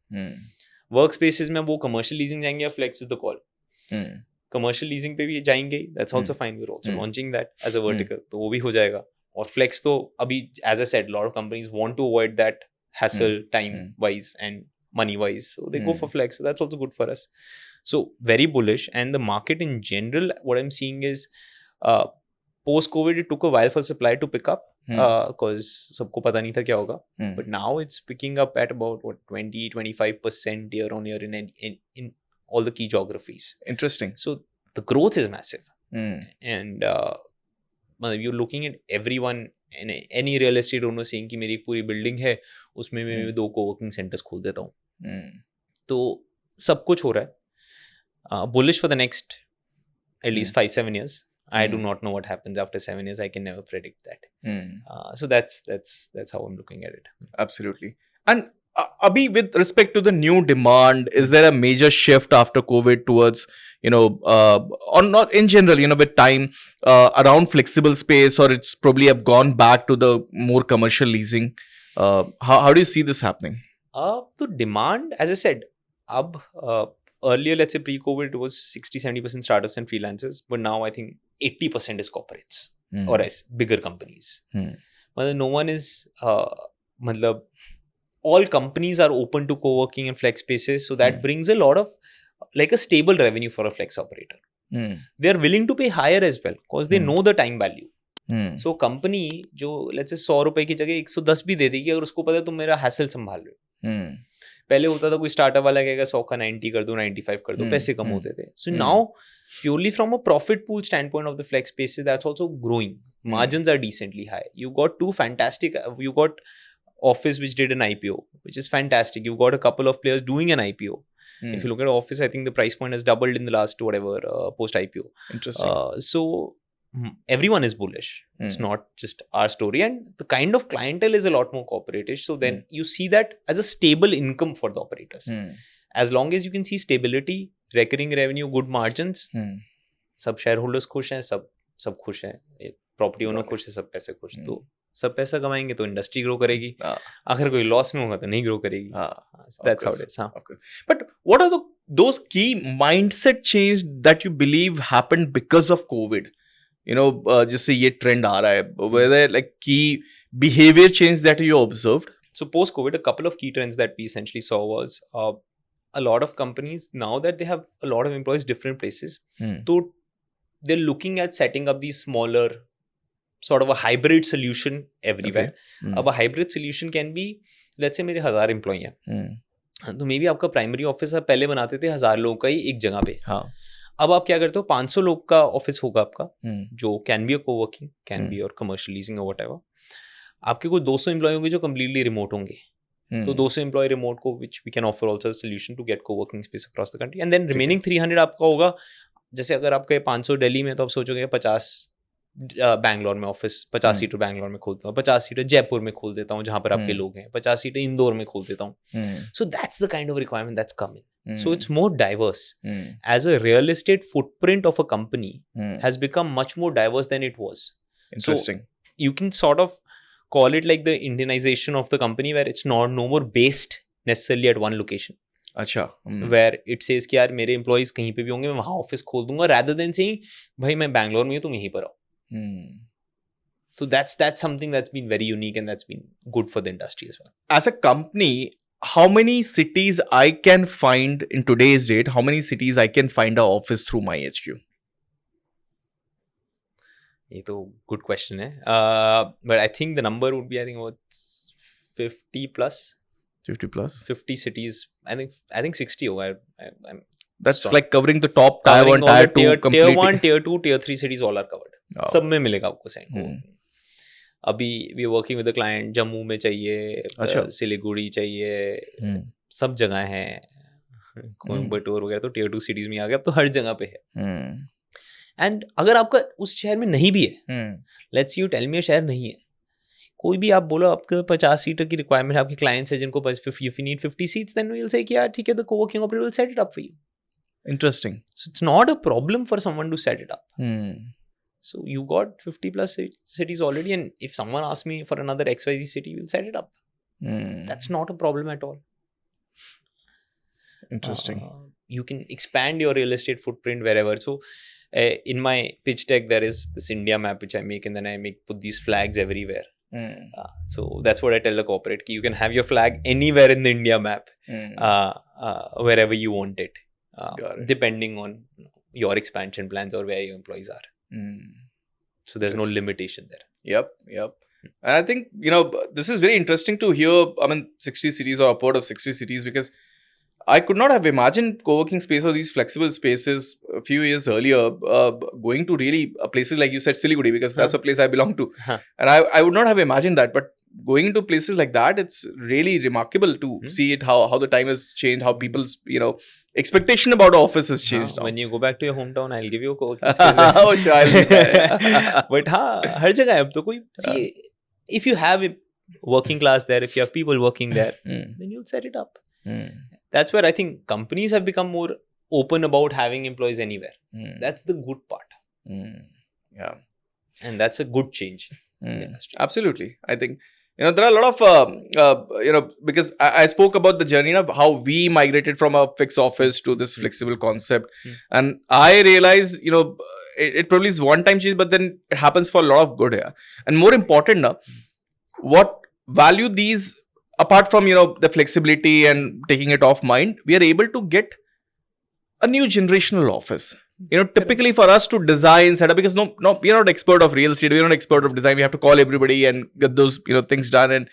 Workspaces में वो commercial leasing जाएंगे या flex is the call. Commercial leasing पे भी जाएंगे, that's also fine. We're also launching that as a vertical. तो वो भी हो जाएगा. और flex तो अभी, as I said, a lot of companies want to avoid that hassle time wise and money wise, so they go Hmm. for flex. So that's also good for us. So very bullish. And the market in general, what I'm seeing is post COVID it took a while for supply to pick up because सबको पता नहीं था क्या होगा. Hmm. But now it's picking up at about what 20-25% year on year in all the key geographies. Interesting. So the growth is massive. Hmm. And you're looking at everyone, any real estate owner saying कि मेरी एक पूरी building है उसमें मैं 2 co-working centers खोल देता हूँ. Hmm. तो सब कुछ हो रहा है. Bullish for the next at least 5-7 years. I do not know what happens after 7 years. I can never predict that. Hmm. So that's how I'm looking at it. Absolutely. And Abhi, with respect to the new demand, is there a major shift after COVID towards, or not in general, with time around flexible space, or it's probably have gone back to the more commercial leasing? How do you see this happening? The demand, as I said, earlier, let's say pre-COVID, it was 60-70% startups and freelancers, but now I think 80% is corporates or as bigger companies. No one is, all companies are open to co-working and flex spaces, so that brings a lot of like a stable revenue for a flex operator. They are willing to pay higher as well because they know the time value. So company जो let's say 100 रुपए की जगह 110 भी दे देगी अगर उसको पता है तुम मेरा हैसल संभाल रहे हो. पहले होता था कोई स्टार्टअप वाला कहेगा 100 का 90 कर दो 95 कर दो, पैसे कम होते थे. So now purely from a profit pool standpoint of the flex spaces, that's also growing. Margins are decently high. You got two fantastic, you got Office which did an IPO, which is fantastic. You've got a couple of players doing an IPO. If you look at Office, I think the price point has doubled in the last post IPO. Interesting. So everyone is bullish. It's not just our story, and the kind of clientele is a lot more corporate-ish. So then you see that as a stable income for the operators. As long as you can see stability, recurring revenue, good margins, सब shareholders खुश हैं, सब खुश हैं, property owner खुश है, सब पैसे खुश. तो सब पैसा कमाएंगे तो इंडस्ट्री ग्रो करेगी. अगर कोई लॉस में होगा तो नहीं ग्रो करेगी. That's how it is. But what are those key mindset change that you believe happened because of COVID? जिससे ये ट्रेंड आ रहा है, whether like key behavior change that you observed? So post COVID, a couple of key trends that we essentially saw was a lot of companies, now that they have a lot of employees different places, so they're looking at setting up these smaller sort of a hybrid solution everywhere. अब a hybrid solution can be, let's say मेरे 1000 employee हैं, तो may be आपका primary office आप पहले बनाते थे 1000 लोगों का ही एक जगह पे. अब आप क्या करते हो, 500 लोग का ऑफिस होगा आपका, जो can be a coworking, can be और कमर्शियल लीजिंग और व्हाटएवर. आपके कोई 200 एम्प्लॉय होंगे जो कम्प्लीटली रिमोट होंगे. तो 200 एम्प्लॉय रिमोट को which we can offer also solution to get coworking space across the country. And then remaining 300 आपका होगा, जैसे अगर आपके 500 दिल्ली में तो आप सोचोगे 50 बैंगलोर में ऑफिस, 50 सीटर बैंगलोर में खोलता हूँ, 50 सीटर जयपुर में खोल देता हूँ जहाँ पर आपके लोग हैं, 50 सीटर इंदौर में खोल देता हूँ. So that's the kind of requirement that's coming. So it's more diverse. As a real estate footprint of a company has become much more diverse than it was. Interesting. So you can sort of call it like the Indianization of the company, where it's no more based necessarily at one location. अच्छा. Where it says कि यार मेरे employees कहीं पे भी होंगे, मैं वहाँ ऑफिस खोल दूंगा, rather than saying भाई मैं बैंगलोर में हूँ तुम यहीं पर आओ. So that's something that's been very unique and that's been good for the industry as well. As a company, how many cities I can find in today's date? How many cities I can find an office through my HQ? ये तो good question है. But I think the number would be, I think about 50 plus. 50 plus. 50 cities. I think 60 होगा. That's strong. Like covering the top tier 1, tier 2, tier 1, tier 2, tier 3 cities all are covered. सब में मिलेगा आपको send. अभी we are working with the client, Jammu में चाहिए, सिलीगुड़ी चाहिए, सब जगह है, कोयम्बटूर वगैरह, तो टियर 2 सिटीज में आ गया, अब तो हर जगह पे है. एंड अगर आपका उस शहर में नहीं भी है, लेट्स यू टेल मी शहर नहीं है, कोई भी आप बोलो आपके 50 सीटर की रिक्वायरमेंट है, आपके क्लाइंट्स है जिनको if you need 50 seats, then we will say कि यार ठीक है, the coworking operator will set it up for you. Interesting. So it's not a problem for someone to set it up. So you got 50 plus cities already, and if someone asks me for another XYZ city, we'll set it up. That's not a problem at all. Interesting. You can expand your real estate footprint wherever. So in my pitch deck, there is this India map which I make, and then I put these flags everywhere. So that's what I tell the corporate, ki you can have your flag anywhere in the India map, wherever you want it, Got it. depending on your expansion plans or where your employees are. So there's no limitation there. Yep. And I think, this is very interesting to hear. I mean, 60 cities or upward of 60 cities, because I could not have imagined co-working space or these flexible spaces a few years earlier going to really places like you said, Siliguri, because that's a place I belong to. And I would not have imagined that. But going into places like that, it's really remarkable to see it, how the time has changed, how people's, expectation about office has changed now. When you go back to your hometown, I'll give you a co-working space there. Oh, sure, I'll be there. But हर जगह है अब तो कोई, see, if you have a working class there, if you have people working there, then you'll set it up. That's where I think companies have become more open about having employees anywhere. That's the good part. Yeah. And that's a good change in the industry. Absolutely. I think, there are a lot of, because I spoke about the journey of how we migrated from a fixed office to this flexible concept. And I realized, it probably is one-time change, but then it happens for a lot of good here. And more important, what value these, apart from, the flexibility and taking it off mind, we are able to get a new generational office. Typically for us to design, set up, because no, we are not expert of real estate, we are not expert of design. We have to call everybody and get those, things done. And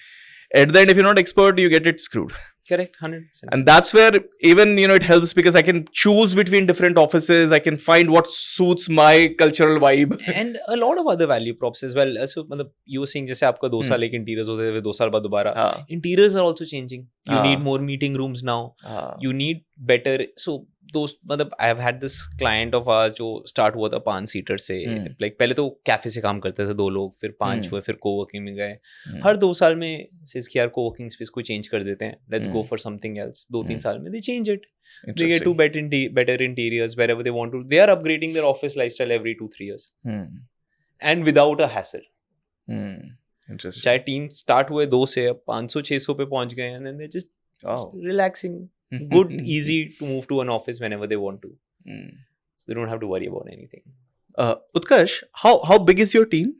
at the end, if you're not expert, you get it screwed. Correct, 100%. And that's where even, it helps, because I can choose between different offices. I can find what suits my cultural vibe. And a lot of other value props as well. So, you were saying, जैसे आपका 2 साल एक interiors होते थे, 2 साल बाद दोबारा. Interiors are also changing. You need more meeting rooms now. You need better. So, I've had this client of ours जो start हुआ था 5 सीटर से. Like पहले तो कैफे से काम करते थे 2 लोग, फिर 5 हुए, फिर कोवर्किंग में गए. हर 2 साल में सेज कि यार कोवर्किंग स्पेस को चेंज कर देते हैं. Let's go for something else. 2-3 साल में they change it. They get to better interiors wherever they want to. They are upgrading their office lifestyle every 2-3 years. And without a hassle. Interesting. चाहे team start हुए 2 से अब 500-600 पे पहुंच गए, and then they're just relaxing. Good, easy to move to an office whenever they want to. So they don't have to worry about anything. Utkarsh, how big is your team?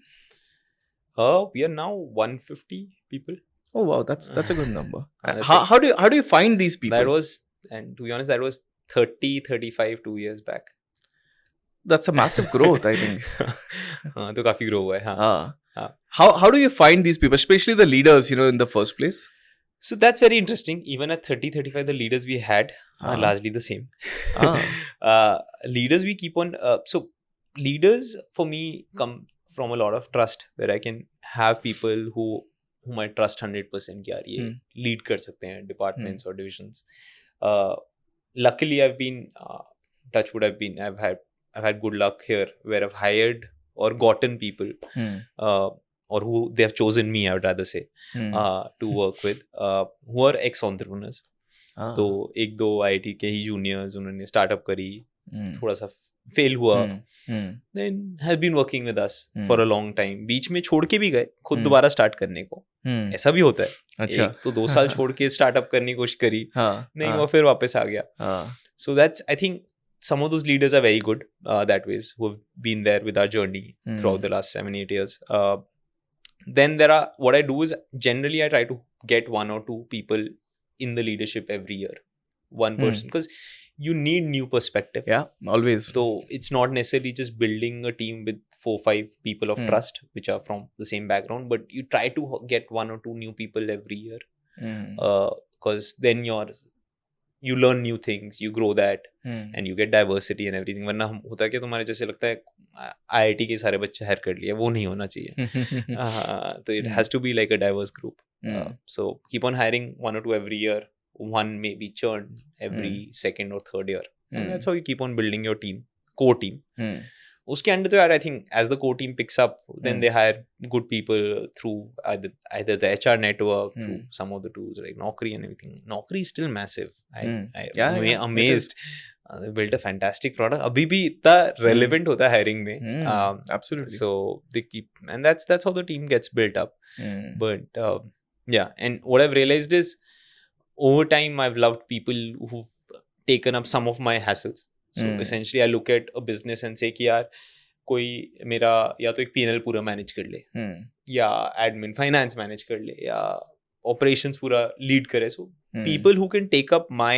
We are now 150 people. Oh wow, that's a good number. How do you find these people? That was, and to be honest, that was 35 2 years back. That's a massive growth, I think. तो काफी grow हुआ है. हाँ. How do you find these people, especially the leaders, in the first place? So that's very interesting. Even at 35, the leaders we had are largely the same. Leaders we keep on. So leaders for me come from a lot of trust, where I can have people whom I trust 100% कि यार ये lead कर सकते हैं departments or divisions. Luckily, I've been touchwood. I've had good luck here, where I've hired or gotten people. Or who they have chosen me, I would rather say, to work with, who are ex-entrepreneurs. तो 1-2 IIT के ही juniors उन्होंने startup करी, थोड़ा सा fail हुआ, then have been working with us for a long time. बीच में छोड़ के भी गए, खुद दोबारा start करने को. ऐसा भी होता है. अच्छा. एक तो 2 साल छोड़ के startup करने की कोशिश करी, नहीं हुआ, फिर वापस आ गया. So that's, I think, some of those leaders are very good that ways, who have been there with our journey throughout the last 7-8 years. Then what I do is generally I try to get 1 or 2 people in the leadership every year. One person, because you need new perspective. Yeah, always. So it's not necessarily just building a team with 4-5 people of trust, which are from the same background, but you try to get 1 or 2 new people every year. Because then you learn new things, you grow that, and you get diversity and everything. वरना होता है कि तुम्हारे जैसे लगता है IIT के सारे बच्चे हायर कर लिए, वो नहीं होना चाहिए. तो it has to be like a diverse group. So keep on hiring 1 or 2 every year. One may be churned every second or third year. And that's how you keep on building your team, core team. उसके अंदर तो यार, I think as the core team picks up, then they hire good people through either the HR network, through some of the tools like Naukri and everything. Naukri is still massive. I'm amazed. They built a fantastic product. अभी भी इतना relevant होता है hiring में. Absolutely. So they keep, and that's how the team gets built up. But yeah, and what I've realized is over time I've loved people who've taken up some of my hassles. So essentially I look at a business and say कि यार कोई मेरा या तो एक P&L पूरा manage कर ले, या एडमिन फाइनेंस मैनेज कर ले, या ऑपरेशंस पूरा लीड करे. सो people who can take up my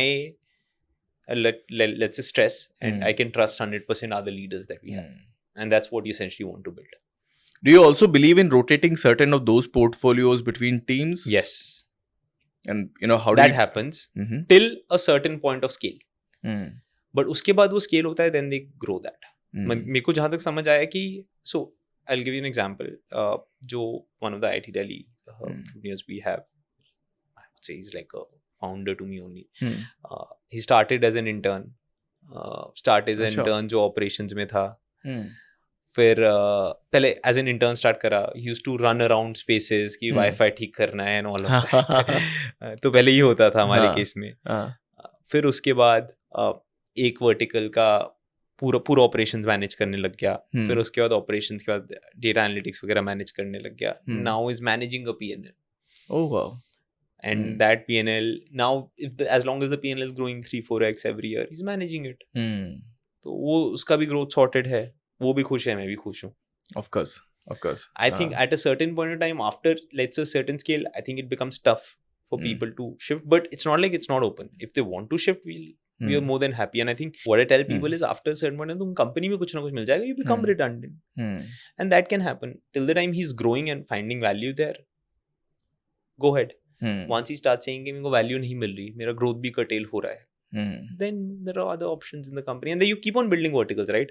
let's say stress, and I can trust 100% are the leaders that we have, and that's what you essentially want to build. Do you also believe in rotating certain of those portfolios between teams? Yes, and how do that you... happens Mhm. till a certain point of scale, Mm. but उसके बाद वो scale होता है, then they grow that. Mm. मेरे को जहाँ तक समझ आया कि so I'll give you an example. जो one of the IT Delhi juniors we have, I would say he's like a founder to me only. Hmm. He started as an intern. अच्छा. Intern जो operations में था. Hmm. फिर पहले as an intern start करा, used to run around spaces कि wifi ठीक करना है एंड ऑल ऑफ दैट. तो पहले ये होता था हमारे केस में. फिर उसके बाद एक वर्टिकल का पूरा ऑपरेशंस मैनेज करने लग गया. फिर उसके बाद ऑपरेशंस के बाद डेटा एनालिटिक्स वगैरह मैनेज करने लग गया. Now is managing a P&L. Oh wow. And that P&L now, as long as the P&L is growing 3-4x every year, he's managing it. तो वो उसका भी ग्रोथ सॉर्टेड है, वो भी खुश है, मैं भी खुश हूँ. Of course. I think at a certain point in time, after let's say a certain scale, I think it becomes tough for people to shift. But it's not like it's not open. If they want to shift, we are more than happy. And I think what I tell people is, after a certain point, तुम company में कुछ ना कुछ मिल जाएगा, you become redundant. And that can happen. Till the time he's growing and finding value there, go ahead. Once he starts saying कि मेरे को value नहीं मिल रही, मेरा growth भी curtail हो रहा है, then there are other options in the company, and then you keep on building verticals, right?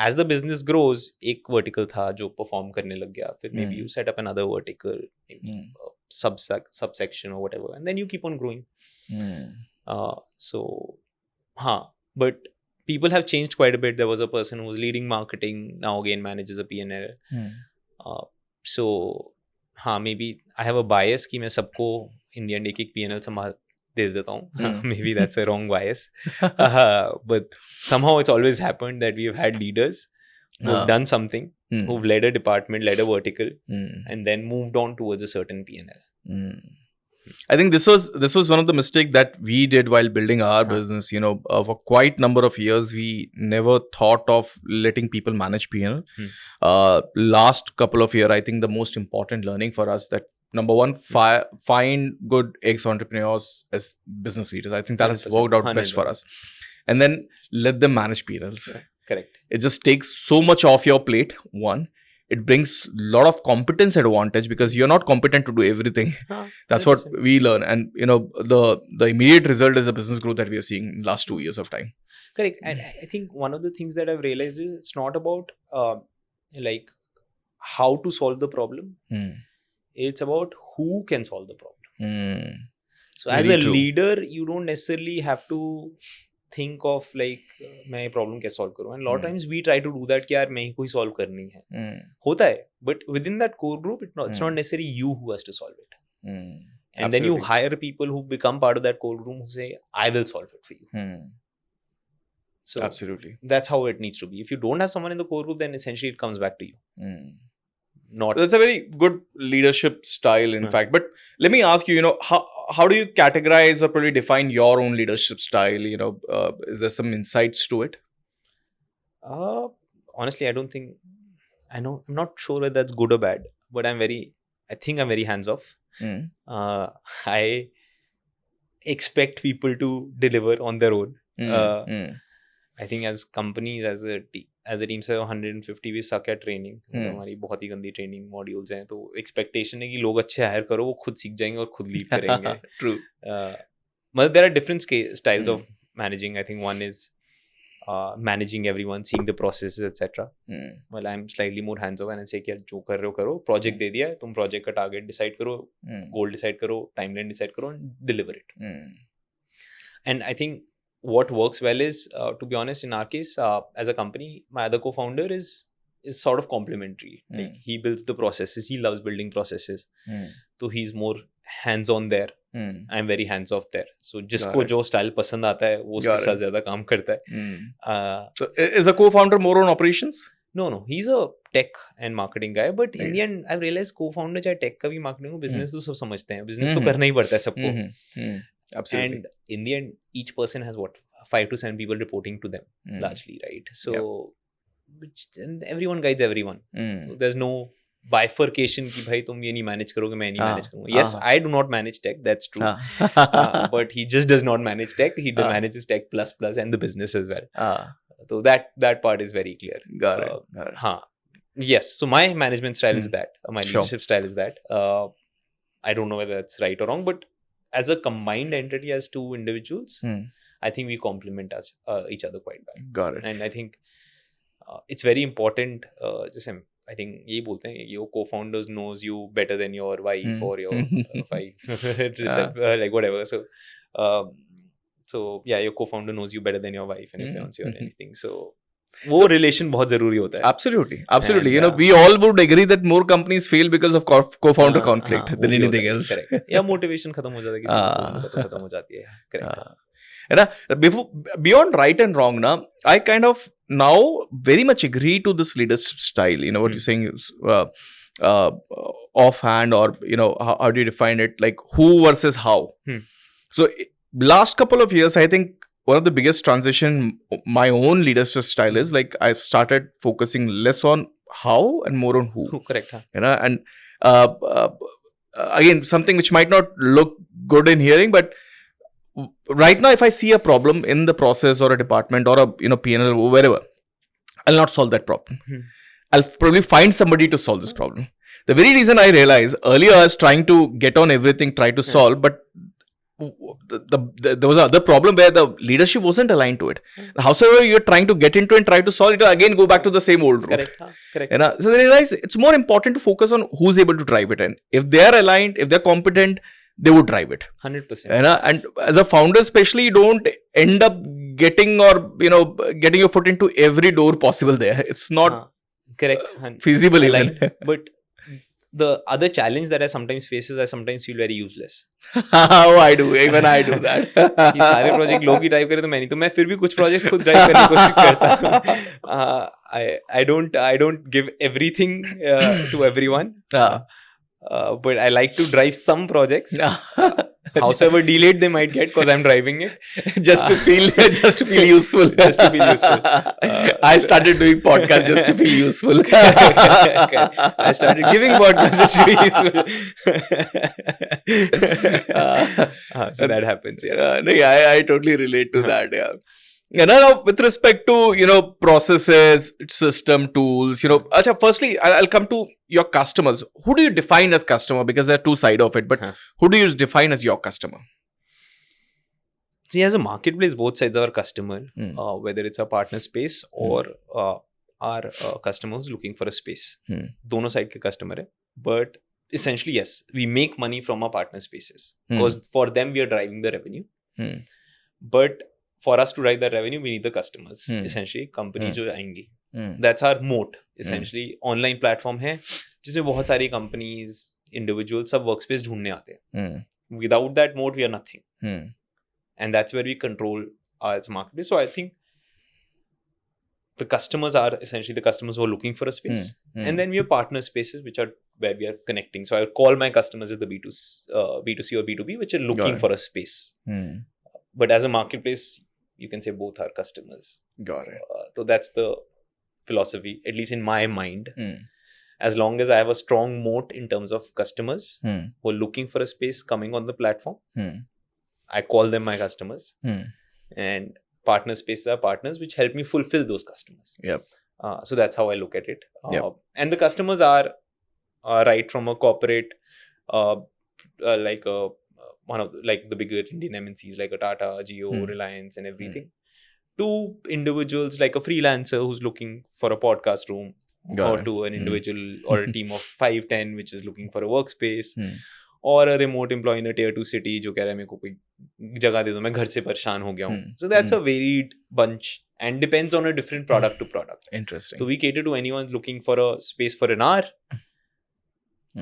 As the business grows, एक vertical था जो perform करने लग गया, फिर maybe you set up another vertical, maybe subsection or whatever, and then you keep on growing. So but people have changed quite a bit. There was a person who was leading marketing, now again manages a P&L. So maybe I have a bias कि मैं सबको in the end एक P&L संभाल दे देता हूँ. Maybe that's a wrong bias. But somehow it's always happened that we've had leaders who've done something, who've led a department, led a vertical, and then moved on towards a certain P&L. I think this was one of the mistakes that we did while building our business. For quite number of years, we never thought of letting people manage P&L. Last couple of years, I think the most important learning for us that number one, find good ex-entrepreneurs as business leaders. I think that has worked out best for us. And then let them manage P&Ls. Correct. It just takes so much off your plate, one. It brings a lot of competence advantage because you're not competent to do everything. That's 100%. What we learn. And, the immediate result is the business growth that we are seeing in the last 2 years of time. Correct. And I think one of the things that I've realized is it's not about like how to solve the problem. It's about who can solve the problem. So as a leader, you don't necessarily have to think of like मैं problem कैसे solve करूँ. And a lot of times we try to do that कि यार मैं ही कोई solve करनी है. होता है. But within that core group, it's not necessarily you who has to solve it. And Absolutely. then you hire people who become part of that core group who say, I will solve it for you. So absolutely, that's how it needs to be. If you don't have someone in the core group, then essentially it comes back to you. That's a very good leadership style, in fact. But let me ask you, how do you categorize or probably define your own leadership style? Is there some insights to it? Honestly, I don't think, I'm not sure whether that's good or bad, but I think I'm very hands-off. I expect people to deliver on their own. I think as companies, as a team से 150 we suck at training. हमारी बहुत ही गंदी training modules हैं, तो expectation है कि लोग अच्छे hire करो, वो खुद सीख जाएंगे और खुद lead करेंगे. True. But there are different styles of managing. I think one is managing everyone, seeing the processes, etc. Well, I'm slightly more hands-off and I say कि जो कर रहे हो करो, project दे दिया है, तुम project का target decide करो, goal decide करो, timeline decide करो and deliver it. And I think what works well is, to be honest, in our case, as a company, my other co-founder is sort of complementary. Like he builds the processes, he loves building processes. So he's more hands-on there. I'm very hands-off there. So जिसको जो style पसंद आता है, वो उसके साथ ज़्यादा काम करता है. So is a co-founder more on operations? No. He's a tech and marketing guy. But in the end, I've realized co-founder चाहे tech का भी marketing हो, business तो सब समझते हैं. Business तो करना ही पड़ता है सबको. Absolutely. And in the end, each person has 5 to 7 people reporting to them, largely, right? So and everyone guides everyone. So there's no bifurcation कि भाई तुम ये नहीं manage करोगे मैं नहीं manage करूँगा. Yes, I do not manage tech, that's true. But he just does not manage tech. He manages tech plus and the business as well. So that part is very clear. Got it. Yes. So my management style is that. My Sure. leadership style is that. I don't know whether that's right or wrong, but as a combined entity, as two individuals, I think we complement each other quite well. Got it. And I think it's very important. जैसे I think यही बोलते हैं, your co-founders knows you better than your wife or your wife, like whatever. So yeah, your co-founder knows you better than your wife and your fiancé or anything. So वो relation बहुत जरूरी होता है. Absolutely. And, you know, we all would agree that more companies fail because of co-founder conflict than anything else. Correct. या motivation खत्म हो जाता है, किसी को खत्म हो जाती है. Correct. Beyond right and wrong, na, I kind of now very much agree to this leadership style. You know what you're saying is offhand, or you know how do you define it? Like who versus how. So last couple of years, I think one of the biggest transition my own leadership style is like I've started focusing less on how and more on who. Correct. You know, and again, something which might not look good in hearing, but right now, if I see a problem in the process or a department or a P&L or wherever, I'll not solve that problem. I'll probably find somebody to solve this problem. The very reason I realized earlier I was trying to get on everything, try to solve, but there was another problem where the leadership wasn't aligned to it. However, you're trying to get into and try to solve it, again go back to the same old route. Correct. So they realize it's more important to focus on who's able to drive it, and if they're aligned, if they're competent, they would drive it. 100%. And as a founder, especially, you don't end up getting your foot into every door possible there. It's not correct feasible even. But the other challenge that I sometimes face is I sometimes feel very useless. Oh, I do. Even I do that. ये सारे project लोग ही drive करें तो मैं नहीं, तो मैं फिर भी कुछ प्रोजेक्ट्स खुद ड्राइव करने की कोशिश करता हूँ. I don't give everything to everyone. But I like to drive some projects. However delayed they might get because I'm driving it. just to feel useful. Just to feel useful. I started doing podcasts just to feel useful. I started giving podcasts just to be useful. So that happens. Yeah. I totally relate to that. Yeah. And now, with respect to, processes, system, tools, Acha, firstly, I'll come to your customers. Who do you define as customer? Because there are two sides of it, but who do you define as your customer? See, as a marketplace, both sides are our customer, whether it's a partner space or our customers looking for a space. Dono side ke customer hai. But essentially, yes, we make money from our partner spaces because for them, we are driving the revenue. But for us to drive that revenue, we need the customers. Essentially, companies जो आएंगी. That's our moat. Essentially, online platform है जिसमें बहुत सारी companies, individuals सब workspace ढूंढने आते हैं. Without that moat, we are nothing. And that's where we control as marketplace. So I think the customers are essentially the customers who are looking for a space. And then we have partner spaces which are where we are connecting. So I would call my customers as the B2C or B2B, which are looking for a space. But as a marketplace, you can say both are customers. Got it. So that's the philosophy, at least in my mind. As long as I have a strong moat in terms of customers who are looking for a space coming on the platform, I call them my customers. And partner spaces are partners which help me fulfill those customers. Yep. So that's how I look at it. And the customers are right from a corporate, like a one of the bigger Indian MNCs like a Tata, Jio, Reliance and everything, to individuals like a freelancer who's looking for a podcast room, or to an individual or a team of 5-10 which is looking for a workspace, or a remote employee in a tier 2 city जो कह रहा है मेरे को कोई जगह दे दो मैं घर से परेशान हो गया हूँ. So that's a varied bunch and depends on a different product to product. Interesting. So we cater to anyone looking for a space for an hour.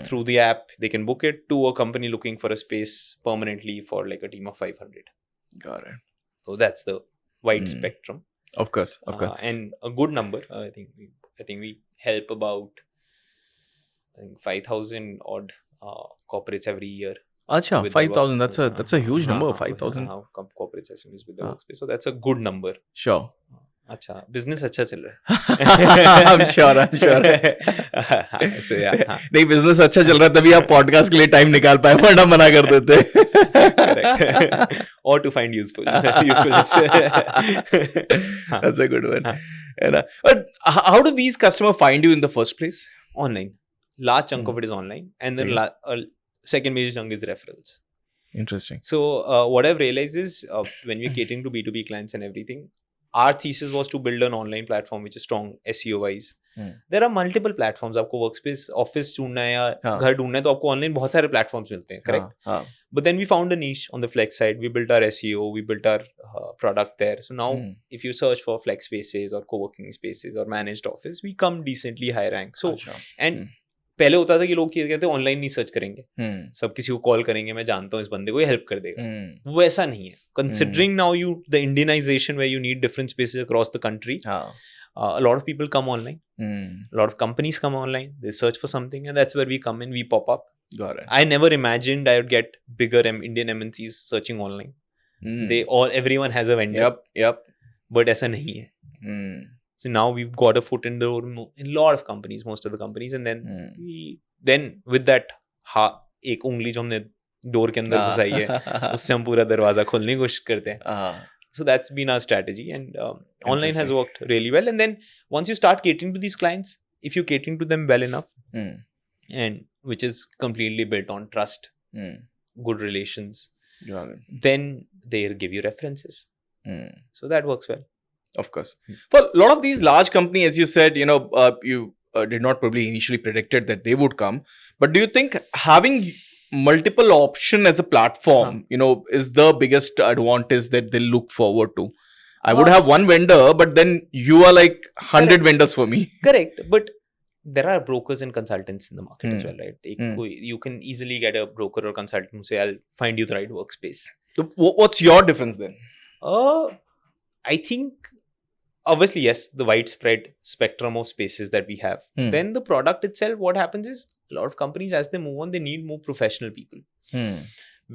Through the app, they can book it, to a company looking for a space permanently for like a team of 500. Got it. So that's the wide spectrum. Of course. And a good number. I think we help about 5,000 odd corporates every year. Acha, 5,000. That's a huge number. 5,000 corporates SMEs with the workspace. So that's a good number. Sure. अच्छा business अच्छा चल रहा है I'm sure. so yeah हाँ नहीं, business अच्छा चल रहा है तभी आप पॉडकास्ट के लिए टाइम निकाल पाए, वरना मना कर देते. correct or to find usefulness हाँ That's a good one. हाँ है ना? But how do these customers find you in the first place? online large chunk of it is online and then Okay. second major chunk is referrals. Interesting. So what I've realized is when we're catering to B2B clients and everything, our thesis was to build an online platform which is strong SEO wise. There are multiple platforms. आपको workspace office ढूंढना है या हाँ. घर ढूंढना है तो आपको online बहुत सारे platforms मिलते हैं, correct? हाँ. But then we found a niche on the flex side. We built our SEO, we built our product there. So now if you search for flex spaces or co-working spaces or managed office, we come decently high rank. So अच्छा. and पहले होता था कि लोग क्या कहते हैं online नहीं सर्च करेंगे, सब किसी को कॉल करेंगे, मैं जानता हूँ इस बंदे को, ये हेल्प कर देगा. वो ऐसा नहीं है. Considering now you the Indianisation where you need different spaces across the country, a lot of people come online, a lot of companies come online, they search for something and that's where we come in, we pop up. Got it. I never imagined I would get bigger Indian MNCs searching online. Everyone has a vendor. Yep. But ऐसा नहीं है. So now we've got a foot in the door in a lot of companies, most of the companies, and then with that एक उंगली जो हमने door के अंदर घुसाई है उससे हम पूरा दरवाजा खोलने की कोशिश करते हैं. So that's been our strategy and online has worked really well. And then once you start catering to these clients, if you're catering to them well enough, and which is completely built on trust, good relations, then they give you references. So that works well. Of course. For a lot of these large companies, as you said, you did not probably initially predicted that they would come. But do you think having multiple option as a platform, is the biggest advantage that they look forward to? I would have one vendor, but then you are like 100 vendors for me. Correct. But there are brokers and consultants in the market as well, right? You can easily get a broker or consultant who say, I'll find you the right workspace. So what's your difference then? I think obviously, yes, the widespread spectrum of spaces that we have. Then the product itself, what happens is a lot of companies, as they move on, they need more professional people.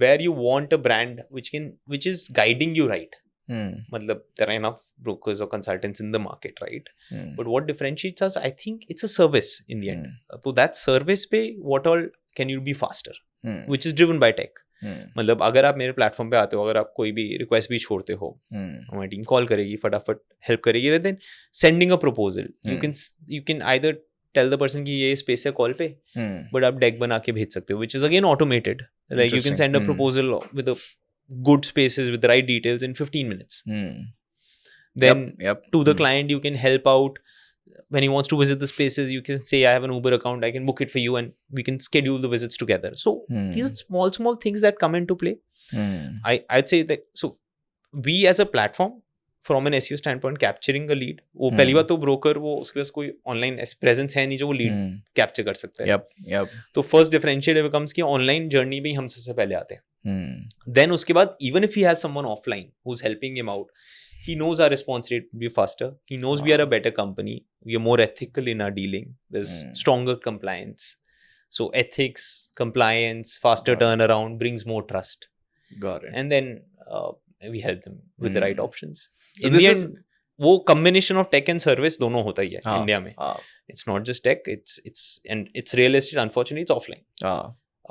Where you want a brand which is guiding you right. Matlab, there are enough brokers or consultants in the market, right? But what differentiates us, I think it's a service in the end. So that service पे, what all can you be faster? Which is driven by tech. मतलब अगर आप मेरे platform पे आते हो, अगर आप कोई भी रिक्वेस्ट भी छोड़ते हो, हमारी टीम कॉल करेगी, फटाफट हेल्प करेगी. Then sending a proposal, you can either tell the person कि ये स्पेस है कॉल पे, बट आप डेक बना के भेज सकते हो, which is again automated. Like you can send a proposal with a good spaces with the right details in 15 minutes. Then to the client, you can help out when he wants to visit the spaces. You can say, I have an Uber account, I can book it for you and we can schedule the visits together. So these are small things that come into play. I'd say that, so we as a platform, from an SEO standpoint, capturing a lead, वो पहली बात तो broker वो उसके पास कोई online presence है नहीं जो वो lead capture कर सकता है. तो first differentiator becomes कि online journey में हम सबसे पहले आते हैं. Then उसके बाद, even if he has someone offline who's helping him out, he knows our response rate will be faster. He knows we are a better company. We are more ethical in our dealing. There's stronger compliance. So ethics, compliance, faster turnaround brings more trust. Got it. And then we help them with the right options. So in the end, वो combination of tech and service दोनों होता ही है India में. It's not just tech. It's real estate. Unfortunately, it's offline.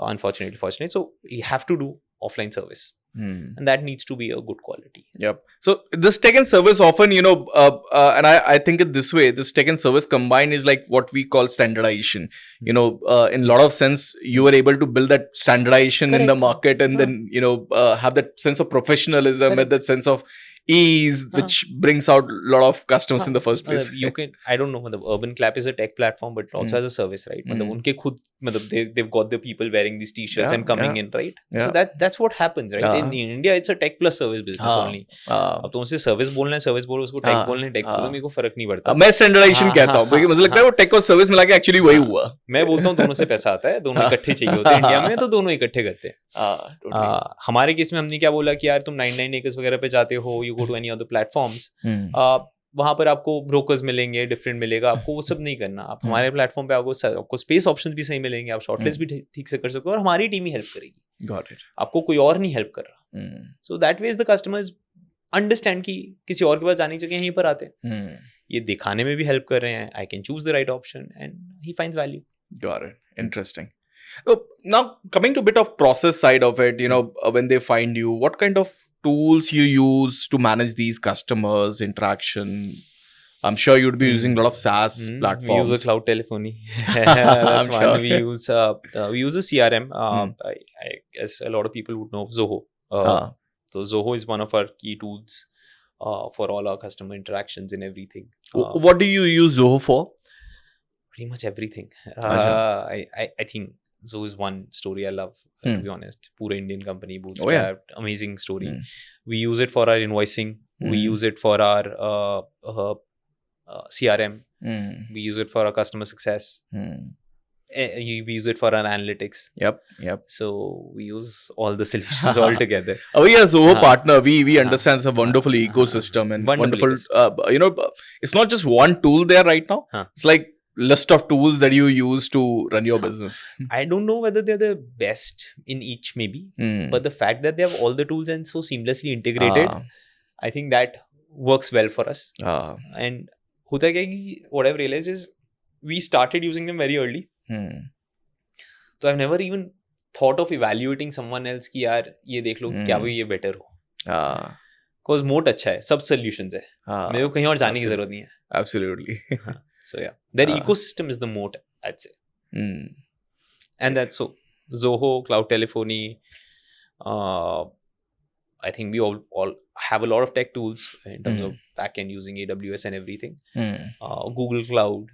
Unfortunately, fortunately. So you have to do offline service. And that needs to be a good quality. So this tech and service often, and I think it this way, this tech and service combined is like what we call standardization. In a lot of sense, you were able to build that standardization in the market and then, have that sense of professionalism and that sense of ease, which brings out a lot of customers in the first place. You can, I don't know, Urban Clap is a tech platform, but it also has a service, right? उनके खुद, they've got the people wearing these t-shirts and coming in, right? So that's what happens, right? In India, it's a tech plus service business only. अब तुम उसे service बोलना है, service बोलो, उसको take बोलना है, टेक बोलो, मेरे को फर्क नहीं पड़ता. मैं स्टैंडर्डाइजेशन कहता हूँ, क्योंकि मुझे लगता है वो टेक और सर्विस मिला के एक्चुअली वही हुआ. मैं बोलता हूँ दोनों से पैसा आता है, दोनों इकट्ठे चाहिए होते हैं. इंडिया में तो दोनों इकट्ठे करते हैं. हमारे केस में हमने क्या बोला कि यार तुम 99 acres वगैरह पे जाते हो, you go to any other platforms, वहां पर आपको ब्रोकर्स मिलेंगे, डिफरेंट मिलेगा, आपको वो सब नहीं करना. आप हमारे प्लेटफॉर्म पे आपको स्पेस ऑप्शन भी सही मिलेंगे, आप शॉर्टलिस्ट भी ठीक से कर सकते हो और हमारी टीम ही हेल्प करेगी. आपको कोई और नहीं हेल्प कर रहा. So that way the customer is understand कि किसी और के पास जाने की जगह यहीं पर आते हैं, ये दिखाने में भी हेल्प कर रहे हैं. I can choose the right option and he finds value. Got it. Interesting. So now coming to a bit of process side of it, when they find you, what kind of tools you use to manage these customers interaction? I'm sure you'd be using a lot of SaaS We platforms. use a cloud telephony. That's I'm one. sure. We use a CRM. I guess a lot of people would know Zoho. So Zoho is one of our key tools for all our customer interactions and everything. What do you use Zoho for? Pretty much everything. Acha. I think Zoho is one story I love, to be honest. Pura Indian company, bootstrapped, Oh, yeah. amazing story. We use it for our invoicing. We use it for our CRM. We use it for our customer success. We use it for our analytics. Yep. So we use all the solutions all together. Oh yeah, Zoho partner. We understand it's a wonderful ecosystem and Wonderful wonderful. It's not just one tool there right now. It's like list of tools that you use to run your business. I don't know whether they're the best in each, maybe, but the fact that they have all the tools and so seamlessly integrated, I think that works well for us. And hota kya ki what I've realized is we started using them very early. So I've never even thought of evaluating someone else कि यार ये देख लो क्या वो ये better हो. Cause मोट अच्छा है, सब solutions है. मेरे को कहीं और जाने की जरूरत नहीं है. Absolutely. So yeah, their ecosystem is the moat, I'd say. And that's so Zoho, cloud telephony. I think we all have a lot of tech tools in terms of backend using AWS and everything. Google Cloud.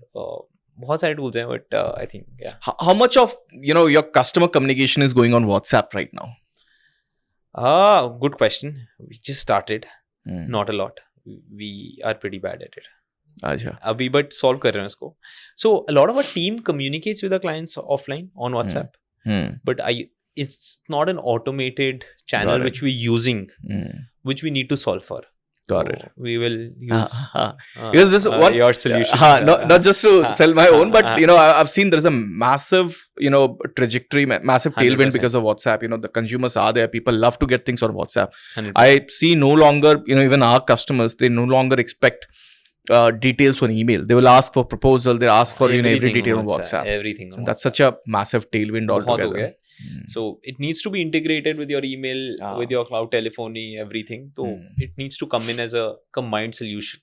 बहुत सारे tools हैं, but I think yeah. How much of your customer communication is going on WhatsApp right now? Good question. We just started. Not a lot. We are pretty bad at it. अभी but solve कर रहे हैं इसको. So a lot of our team communicates with our clients offline on WhatsApp. But it's not an automated channel which we're using, which we need to solve for. Got it. We will use because this one your solution. Not just to sell my own, but I've seen there's a massive trajectory, massive tailwind 100%. Because of WhatsApp. The consumers are there. People love to get things on WhatsApp. 100%. I see no longer even our customers, they no longer expect details on email. They will ask for proposal. They ask for every detail on WhatsApp. Everything. On that's such a massive tailwind altogether. So it needs to be integrated with your email, with your cloud telephony, everything. So it needs to come in as a combined solution.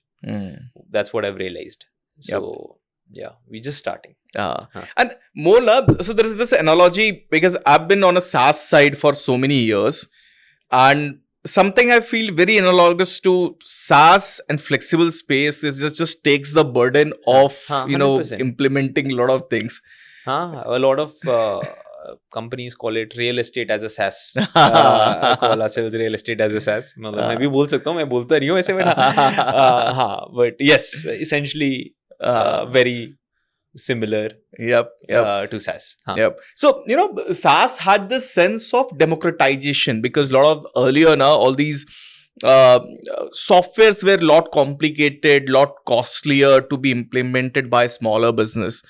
That's what I've realized. So yeah, we're just starting. And more love. So there is this analogy because I've been on a SaaS side for so many years, and something I feel very analogous to SaaS and flexible space is just takes the burden of 100%. Implementing a lot of things. A lot of companies call it real estate as a SaaS. Call ourselves real estate as a SaaS. मैं भी बोल सकता हूँ, मैं बोलता नहीं हूँ ऐसे हाँ, but yes, essentially very similar. Yep. To SaaS. Yep. So SaaS had this sense of democratization because a lot of earlier now all these softwares were a lot complicated, lot costlier to be implemented by smaller business.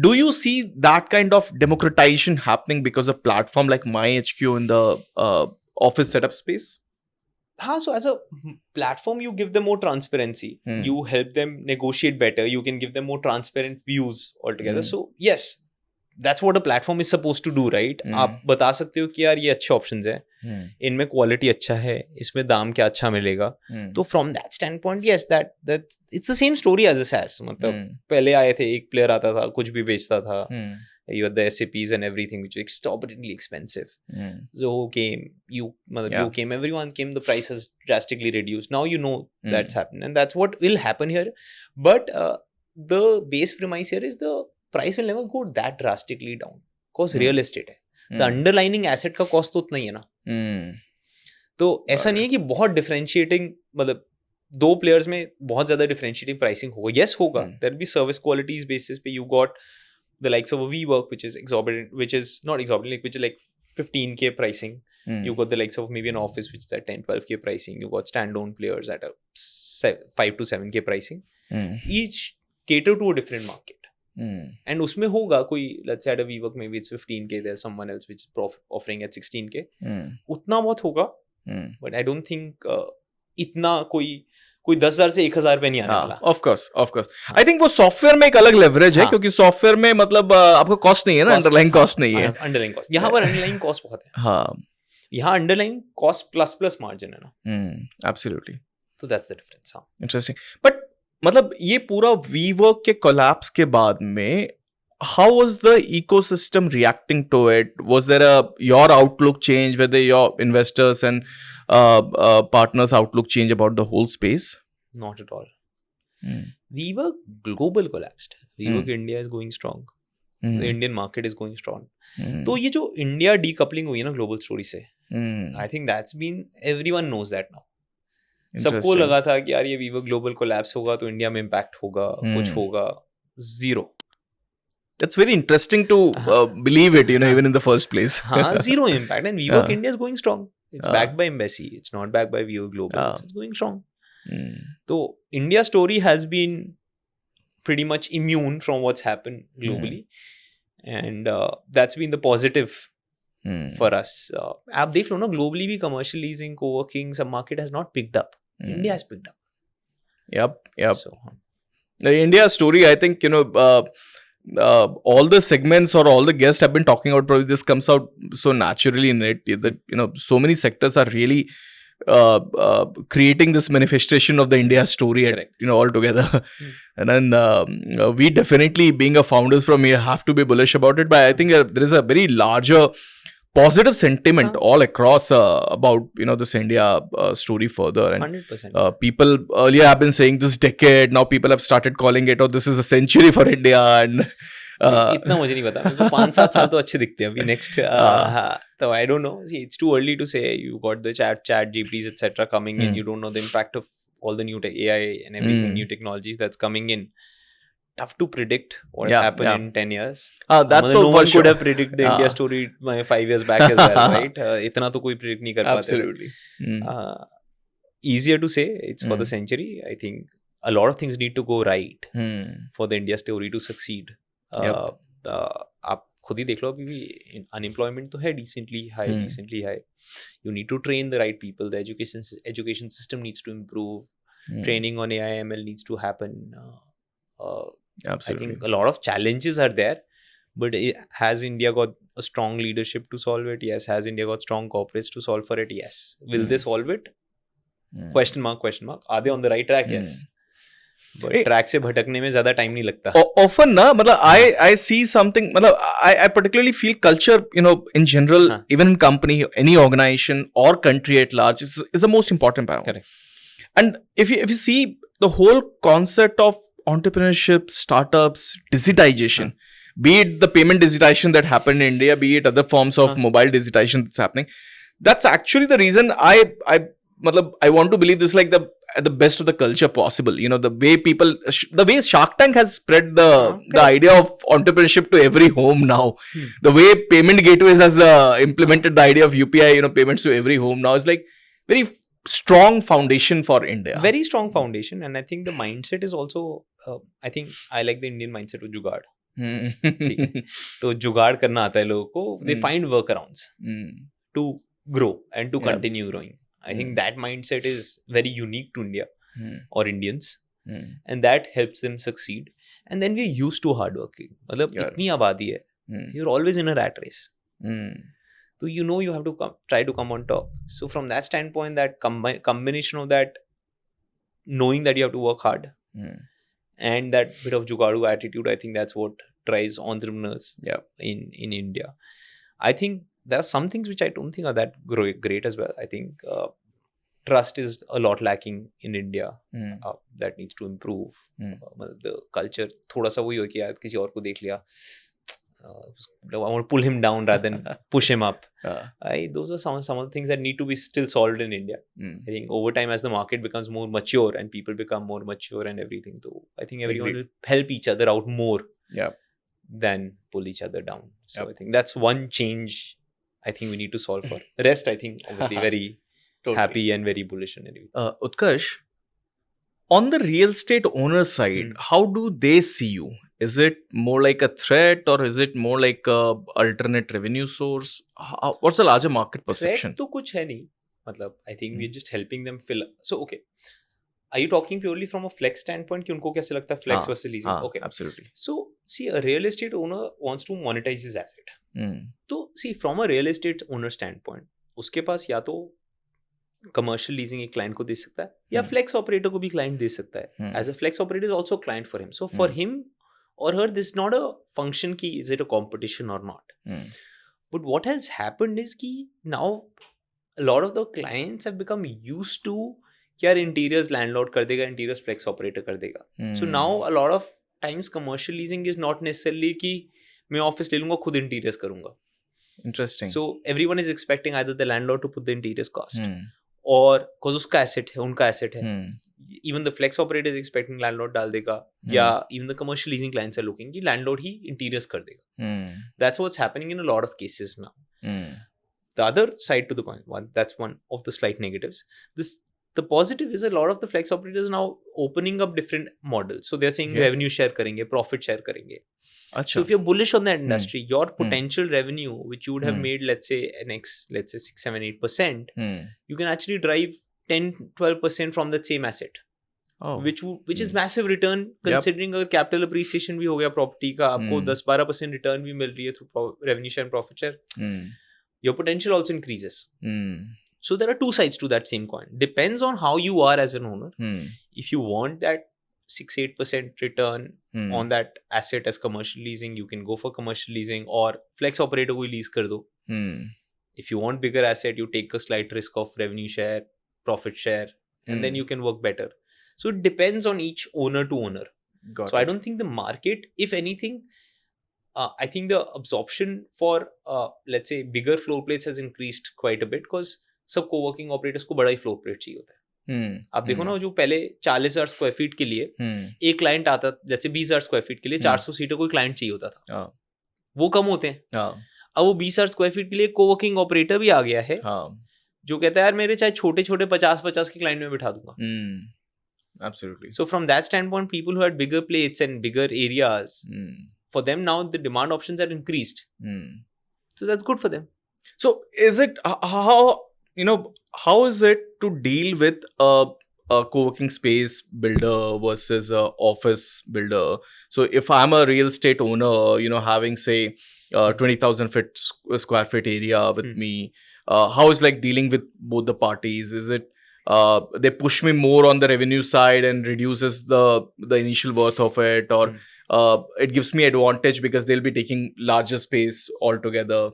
Do you see that kind of democratization happening because of platform like MyHQ in the office setup space? So as a platform, you give them more transparency. You help them negotiate better. You can give them more transparent views altogether. So yes, that's what a platform is supposed to do, right? आप बता सकते हो कि यार ये अच्छे options हैं, इनमें quality अच्छा है, इसमें दाम क्या अच्छा मिलेगा. तो from that standpoint, yes, that it's the same story as a SaaS. मतलब पहले आए थे, एक player आता था, कुछ भी बेचता था. You had the SAPs and everything, which was exorbitantly expensive. Zoho came, you came, everyone came, the price has drastically reduced. Now that's happened, and that's what will happen here. But the base premise here is the price will never go that drastically down because real estate है. The underlying asset का cost तो उतना ही है ना. तो ऐसा नहीं है कि बहुत differentiating, मतलब दो players में बहुत ज़्यादा differentiating pricing होगा. Yes होगा. There will be service qualities basis पे you got the likes of a WeWork, which is exorbitant, which is not exorbitant, which is like 15K pricing. You got the likes of maybe an office which is at 10-12K pricing. You got standalone players at a 5 to 7K pricing. Each cater to a different market. And उसमें होगा कोई, let's say at a WeWork maybe it's 15K, there's someone else which is offering at 16K. उतना बहुत होगा, but I don't think इतना कोई 10,000 से 1,000 पे नहीं आने वाला. ऑफ कोर्स आई थिंक वो सॉफ्टवेयर में एक अलग लेवरेज है, हाँ. क्योंकि सॉफ्टवेयर में मतलब आपको कॉस्ट नहीं है ना, अंडरलाइन कॉस्ट नहीं है. अंडरलाइन कॉस्ट यहाँ पर अंडरलाइन कॉस्ट बहुत है. हाँ, यहाँ अंडरलाइन कॉस्ट प्लस मार्जिन है ना. एब्सोल्युटली. तो दैट्स द डिफरेंस. हाँ, इंटरेस्टिंग. बट मतलब ये पूरा वीवर्क के कोलैप्स के बाद में how was the ecosystem reacting to it? Was there your outlook change, whether your investors and partners outlook change about the whole space? not at all. WeWork global collapsed. WeWork India is going strong. The Indian market is going strong. तो ये जो India decoupling हुई है ना global story से, I think that's been everyone knows that now. सबको लगा था कि यार ये WeWork ग्लोबल कोलैप्स होगा तो इंडिया में इम्पैक्ट होगा, कुछ होगा. Zero. That's very interesting to believe it, you know, even in the first place. Zero impact. And WeWork India is going strong. It's backed by Embassy. It's not backed by WeWork Global. It's going strong. So India story has been pretty much immune from what's happened globally. And that's been the positive for us. आप देख लो ना, globally भी commercial leasing, co-working, some market has not picked up. India has picked up. Yep. So, the India story, I think, you know, all the segments or all the guests have been talking about, probably this comes out so naturally in it that, you know, so many sectors are really creating this manifestation of the India story, Correct. you know, all together. And then we definitely, being a founders from here, have to be bullish about it. But I think there is a very larger positive sentiment all across about, you know, this India story further. And 100%. people earlier have been saying this decade, now people have started calling it, oh, this is a century for India. And इतना मुझे नहीं पता. मेरे को 5-7 साल तो अच्छे दिखते हैं अभी नेक्स्ट. तो I don't know. See, it's too early to say. You got the chat GPTs etc. coming in. You don't know the impact of all the new AI and everything, new technologies that's coming in. Tough to predict what will happen in 10 years. No one could have predicted the India story 5 years back as well, right? इतना तो कोई predict नहीं कर पाते. Absolutely. Easier to say. It's for the century. I think a lot of things need to go right for the India story to succeed. आप खुद ही देख लो, अभी भी unemployment तो है decently high. You need to train the right people. The education system needs to improve. Training on AI ML needs to happen. Absolutely. I think a lot of challenges are there, but has India got a strong leadership to solve it? Yes. Has India got strong corporates to solve for it? Yes. Will they solve it? Question mark. Are they on the right track? Yes. But track से भटकने में ज़्यादा time नहीं लगता. Often ना, मतलब I see something, मतलब I particularly feel culture, you know, in general, even in company, any organization or country at large is the most important part. Correct. And if you see the whole concept of entrepreneurship, startups, digitization, be it the payment digitization that happened in India, be it other forms of mobile digitization that's happening, that's actually the reason I want to believe this, like at the best of the culture possible. You know, the way people, the way Shark Tank has spread the idea of entrepreneurship to every home now, the way payment gateways has implemented the idea of UPI, you know, payments to every home now, is like very strong foundation for India. Very strong foundation. And I think the mindset is also, I think I like the Indian mindset of जुगाड़. ठीक है, तो जुगाड़ करना आता है लोगों को. They find workarounds to grow and to continue growing. I think that mindset is very unique to India or Indians, and that helps them succeed. And then we're used to hardworking. मतलब इतनी आबादी है, you're always in a rat race. So you know you have to try to come on top. So from that standpoint, that combination of that, knowing that you have to work hard, and that bit of jugadu attitude, I think that's what drives entrepreneurs in India. I think there are some things which I don't think are that great as well. I think trust is a lot lacking in India. That needs to improve. The culture थोड़ा सा वही हो कि यार किसी और को देख लिया, I want to pull him down rather than push him up. Those are some of the things that need to be still solved in India. I think over time, as the market becomes more mature and people become more mature and everything, so I think everyone will help each other out more than pull each other down. So I think that's one change I think we need to solve for. The rest, I think, obviously very happy and very bullish on everything. Utkarsh, on the real estate owner side, how do they see you? Is it more like a threat or is it more like a alternate revenue source? What's the larger market perception? Threat तो कुछ है नहीं. मतलब I think we're just helping them fill. So okay, are you talking purely from a flex standpoint कि उनको कैसे लगता है flex versus leasing? Okay, absolutely. so see, a real estate owner wants to monetize his asset. तो see, from a real estate owner standpoint, उसके पास या तो commercial leasing एक क्लाइंट को दे सकता है या फ्लेक्स ऑपरेटर को भी क्लाइंट दे सकता है. As a flex operator is also client for him. So for him or her, this is not a function ki is it a competition or not. But what has happened is ki now a lot of the clients have become used to कि यार interiors landlord कर देगा, interiors flex operator कर देगा. So now a lot of times commercial leasing is not necessarily कि मैं office ले लूँगा खुद interiors करूँगा. Interesting. So everyone is expecting either the landlord to put the interiors cost or cause उसका asset है, उनका asset है. Even the flex operator is expecting landlord डाल देगा या even the commercial leasing clients are looking कि landlord ही interiors कर देगा. That's what's happening in a lot of cases now. The other side to the coin, that's one of the slight negatives. The positive is a lot of the flex operators now opening up different models. So they're saying revenue share करेंगे, profit share करेंगे. So if you're bullish on that industry, your potential revenue, which you would have made, let's say 6, 7, 8%, you can actually drive 10-12% from that same asset. Which is massive return considering अगर capital appreciation भी हो गया property का, आपको 10-12% return भी मिल रही है through revenue share and profit share. Your potential also increases. So there are two sides to that same coin. Depends on how you are as an owner. If you want that 6-8% return on that asset as commercial leasing, you can go for commercial leasing or flex operator को lease कर दो. If you want bigger asset, you take a slight risk of revenue share, profit share, and then you can work better. So it depends on each owner to owner. I don't think the market, if anything, I think the absorption for let's say bigger floor plates has increased quite a bit because सब co-working operators को बड़ा ही floor plate चाहिए होता है. आप देखो ना, जो पहले 40,000 स्क्वायर फीट के लिए एक क्लाइंट आता, जैसे 20,000 स्क्वायर फीट के लिए 400 सीटर कोई क्लाइंट चाहिए होता था. वो कम होते हैं. अब वो 20,000 स्क्वायर फीट के लिए co-working operator भी आ गया है जो कहता है यार मेरे चाहे छोटे छोटे 50-50 के क्लाइंट में बिठा दूंगा. Absolutely. So from that standpoint, people who had bigger plates and bigger areas, for them now the demand options are increased. So that's good for them. So is it how is it to deal with a co-working space builder versus a office builder? So if I'm a real estate owner, having say 20,000 square feet area with me, how is like dealing with both the parties? Is it they push me more on the revenue side and reduces the initial worth of it, or it gives me advantage because they'll be taking larger space altogether?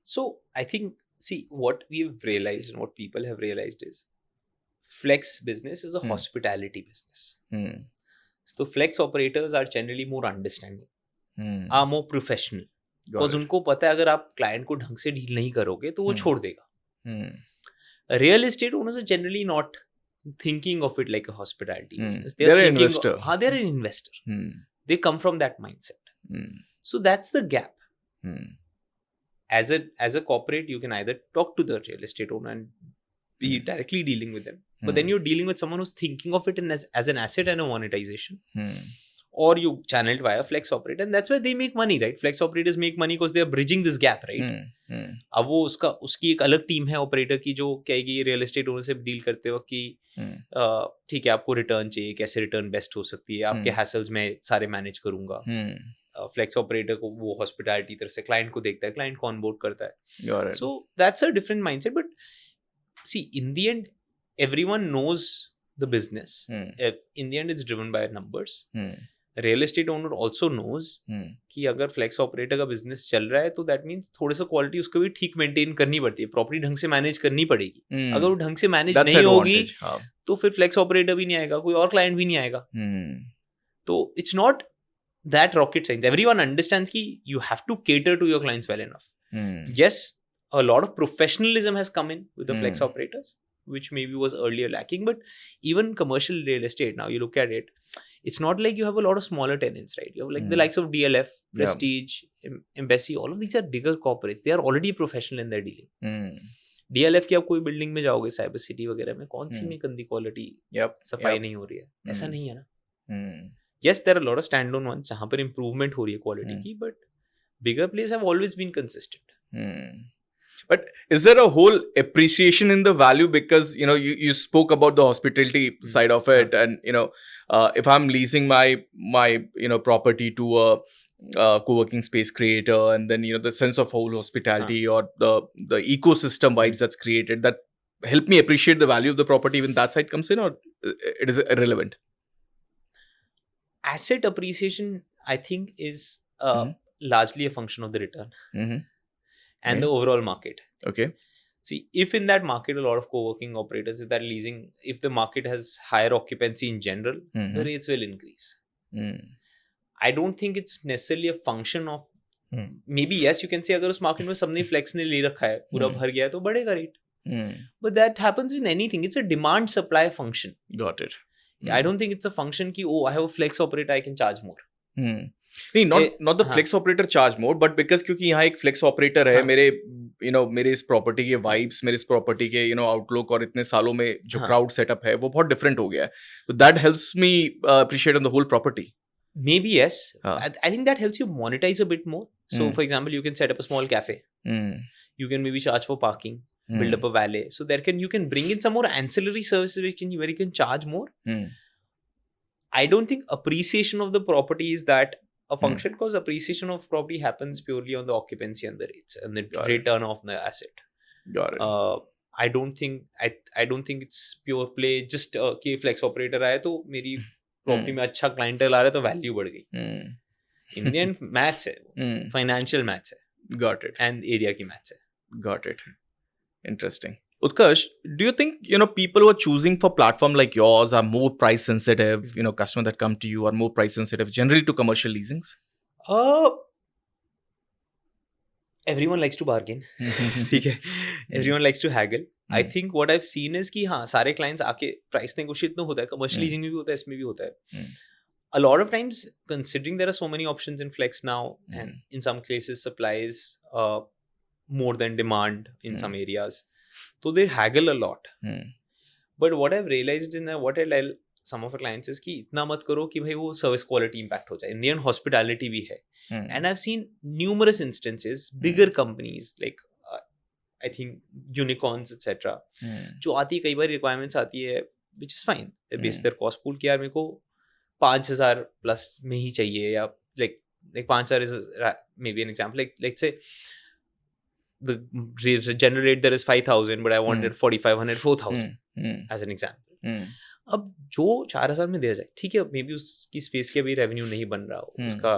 So I think, see, what we've realized and what people have realized is flex business is a hospitality business. So flex operators are generally more understanding, are more professional. Because उनको पता है अगर आप client को ढंग से deal नहीं करोगे तो वो छोड़ देगा. Real estate owners are generally not thinking of it like a hospitality business. They're an investor. They're an investor. They come from that mindset. So that's the gap. As a corporate, you can either talk to the real estate owner and be directly dealing with them, but then you're dealing with someone who's thinking of it as an asset and a monetization. Or you channel it via flex operator, and that's where they make money, right? Flex operators make money because they are bridging this gap, right? अब वो उसकी एक अलग team है operator की जो कहेगी real estate owner से डील करते वक्त कि ठीक है आपको रिटर्न चाहिए, कैसे रिटर्न बेस्ट हो सकती है, आपके हैसल्स में सारे मैनेज करूंगा. फ्लेक्स ऑपरेटर को वो हॉस्पिटैलिटी तरफ से क्लाइंट को देखता है, क्लाइंट को ऑनबोर्ड करता है. So that's a different mindset. But see, in the end everyone knows the business. In the end it's driven by numbers. Real estate owner also knows कि अगर फ्लेक्स ऑपरेटर का business चल रहा है तो दैट मीन्स थोड़ा सा quality उसको भी ठीक मेंटेन करनी पड़ती है, प्रॉपर्टी ढंग से मैनेज करनी पड़ेगी. अगर वो ढंग से मैनेज नहीं होगी तो फिर फ्लेक्स ऑपरेटर भी नहीं आएगा, कोई और क्लाइंट भी नहीं आएगा. तो it's not that rocket science. Everyone understands ki you have to cater to your clients well enough. Yes, a lot of professionalism has come in with the flex operators, which maybe was earlier lacking, but even commercial real estate now, you look at it, it's not like you have a lot of smaller tenants, right? You have like the likes of DLF, Prestige, Embassy, all of these are bigger corporates. They are already professional in their dealing. DLF की आप कोई building में जाओगे cyber city वगैरह में, कौन सी में गंदी क्वालिटी सफाई नहीं हो रही है, ऐसा नहीं है ना. Yes, there are a lot of standalone ones जहाँ पर improvement हो रही है क्वालिटी की, but bigger players have always been consistent. But is there a whole appreciation in the value? Because, you spoke about the hospitality side of it. And, if I'm leasing my property to a co-working space creator, and then, the sense of whole hospitality or the ecosystem vibes that's created that help me appreciate the value of the property, even that side comes in, or it is irrelevant? Asset appreciation, I think, is largely a function of the return Mm-hmm. and the overall market. Okay. See, if in that market a lot of co-working operators, if that leasing, if the market has higher occupancy in general, Mhm. the rates will increase. Mm. I don't think it's necessarily a function of, Hmm. maybe yes, you can say अगर उस market में सबने flex ने ले रखा है, पूरा भर गया है तो बढ़ेगा rate. Mm. But that happens with anything. It's a demand supply function. Got it. I don't think it's a function ki, oh, I have a flex operator, I can charge more. Hmm. नहीं, not the flex operator charge more, but because क्योंकि यहाँ एक flex operator है, मेरे इस property के vibes, मेरे इस property के outlook और इतने सालों में जो crowd setup है वो बहुत different हो गया है. So that helps me appreciate on the whole property. Maybe yes. I think that helps you monetize a bit more. So for example, you can set up a small cafe. You can maybe charge for parking, build up a valet. So you can bring in some more ancillary services where you can charge more. I don't think appreciation of the property is that a function, because appreciation of property happens purely on the occupancy and the rates and the return of the asset. Got it. I don't think it's pure play. Just कि flex operator आया तो मेरी property में अच्छा clientele आ रहा है तो value बढ़ गई. In the end, maths है, financial maths है. Got it. And area की maths है. Got it. Interesting. Utkarsh, do you think, people who are choosing for platform like yours are more price sensitive, customers that come to you are more price sensitive generally to commercial leasings? Everyone likes to bargain. ठीक है. Everyone likes to haggle. I think what I've seen is कि हाँ सारे clients आके price negotiate तो होता है, commercial leasing में भी होता है, इसमें भी होता है. A lot of times, considering there are so many options in flex now, and in some cases supply is more than demand in some areas, so they haggle a lot. But what I've realized what I tell some of our clients is कि इतना मत करो कि भाई वो service quality impact हो जाए. In the end, hospitality भी है. And I've seen numerous instances, bigger companies like I think unicorns etc. जो आती है कई बार requirements आती है, which is fine. They base their cost pool कि यार मेरे को 5,000 plus में ही चाहिए, या like 5,000 is maybe an example. Like let's say the general rate there is 5,000, but I wanted 4,500, 4,000 as an example. अब जो 4,000 में दे जाए, ठीक है, मे बी उसकी स्पेस के अभी रेवेन्यू नहीं बन रहा हो, उसका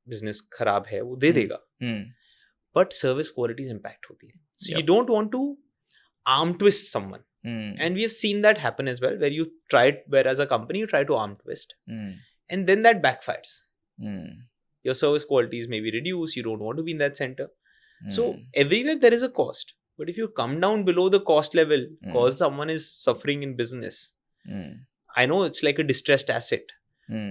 बिजनेस खराब है, वो दे देगा, बट सर्विस क्वालिटीज इम्पैक्ट होती है. So you don't want to arm twist someone. And we have seen that happen as well, where as a company you try to arm twist, and then that backfires. Your service qualities may be reduced, you don't want to be in that center. So everywhere there is a cost, but if you come down below the cost level because someone is suffering in business, I know it's like a distressed asset,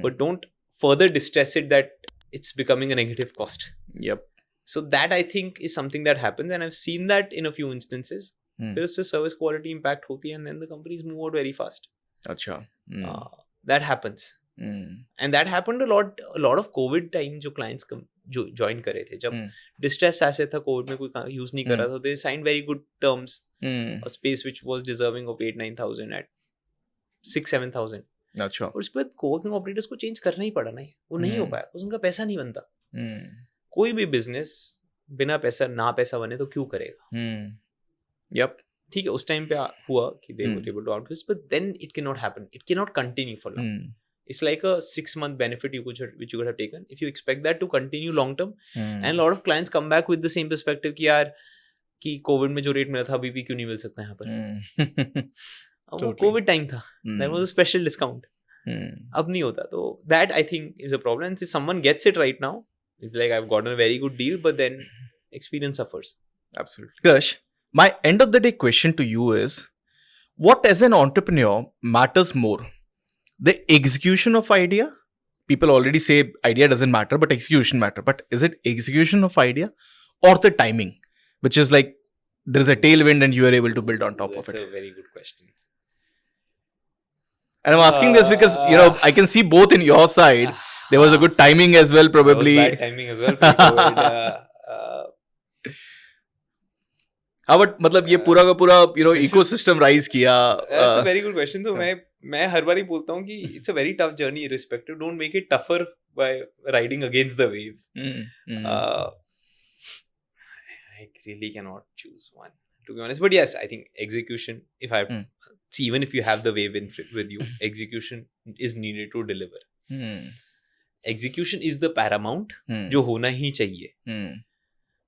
but don't further distress it that it's becoming a negative cost. Yep. So that I think is something that happens, and I've seen that in a few instances. फिर उससे service quality impact होती है, and then the companies move out very fast. अच्छा. That happens. And that happened a lot of COVID time. जो clients जो join करे थे, जब distressed asset था, COVID में कोई use नहीं कर रहा था, they signed very good terms. A space which was deserving of 8,000-9,000 at 6,000-7,000. अच्छा. और उसके बाद co-working operators को change करना ही पड़ा, नहीं वो नहीं हो पाया, उनका पैसा नहीं बनता. कोई भी business बिना पैसा बने तो क्यों करेगा? Yep. ठीक है, उस टाइम पे हुआ कि they were able to outwist, but then it cannot happen. It cannot continue for long. It's like a 6-month benefit which you could have taken. If you expect that to continue long term, and a lot of clients come back with the same perspective कि यार कि Covid में जो rate मिला था अभी भी क्यों नहीं मिल सकता यहाँ पर. वो कोविड टाइम था, that was a special discount. अब नहीं होता, तो that I think is a problem. If someone gets it right now, it's like I've gotten a very good deal, but then experience suffers. Absolutely. Gush, my end of the day question to you is, what as an entrepreneur matters more? The execution of idea? People already say idea doesn't matter, but execution matter. But is it execution of idea or the timing? Which is like, there is a tailwind and you are able to build on top of it. That's a very good question. And I'm asking this because, I can see both in your side. There was a good timing as well, probably. There was bad timing as well. हाँ but मतलब ये पूरा का पूरा This is- ecosystem rise किया. That's a very good question. So मैं हर बार ही बोलता हूँ कि it's a very tough journey irrespective. Don't make it tougher by riding against the wave. I really cannot choose one, to be honest. But yes, I think execution, see, even if you have the wave with you, execution is needed to deliver. Execution is the paramount, जो होना ही चाहिए.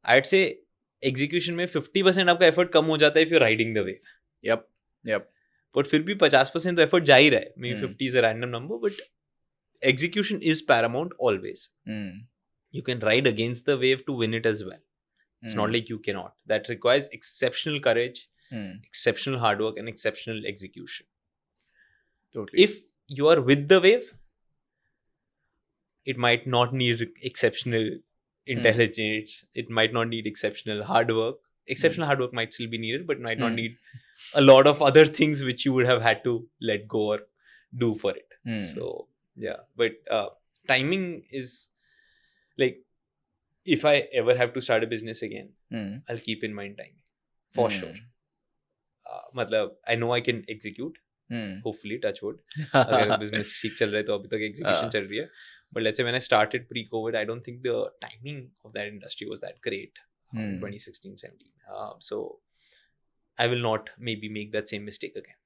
I'd say execution में 50% आपका effort कम हो जाता है if you're riding the wave. Yep. But फिर भी 50% तो effort जा ही रहा है. Maybe 50 is a random number, but execution is paramount always. You can ride against the wave to win it as well. It's not like you cannot. That requires exceptional courage, exceptional hard work, and exceptional execution. Totally. If you are with the wave, it might not need exceptional intelligence. It might not need exceptional hard work. Exceptional hard work might still be needed, but might not need a lot of other things which you would have had to let go or do for it. So, yeah. But timing is like, if I ever have to start a business again, I'll keep in mind timing. For sure. मतलब, I know I can execute. Hopefully, touch wood. अगर business ठीक चल रहा है तो अभी तक execution चल रही है. But let's say when I started pre-COVID, I don't think the timing of that industry was that great in 2016-17. So I will not maybe make that same mistake again.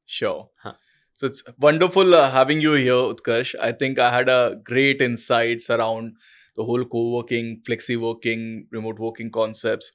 Sure. Huh. So it's wonderful having you here, Utkarsh. I think I had a great insights around the whole co-working, flexi-working, remote working concepts.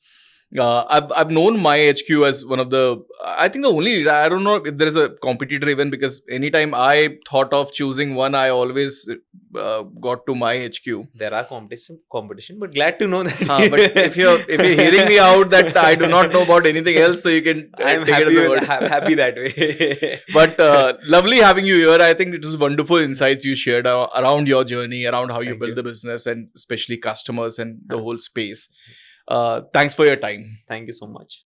I've known MyHQ as one of the, I think the only, I don't know if there is a competitor even, because anytime I thought of choosing one, I always got to MyHQ. There are competition, but glad to know that. But if you're hearing me out that I do not know about anything else, so you can I'm take happy, it as a word. happy that way. But lovely having you here. I think it was wonderful insights you shared around your journey, around how you Thank build you. the business, and especially customers and the whole space. Thanks for your time. Thank you so much.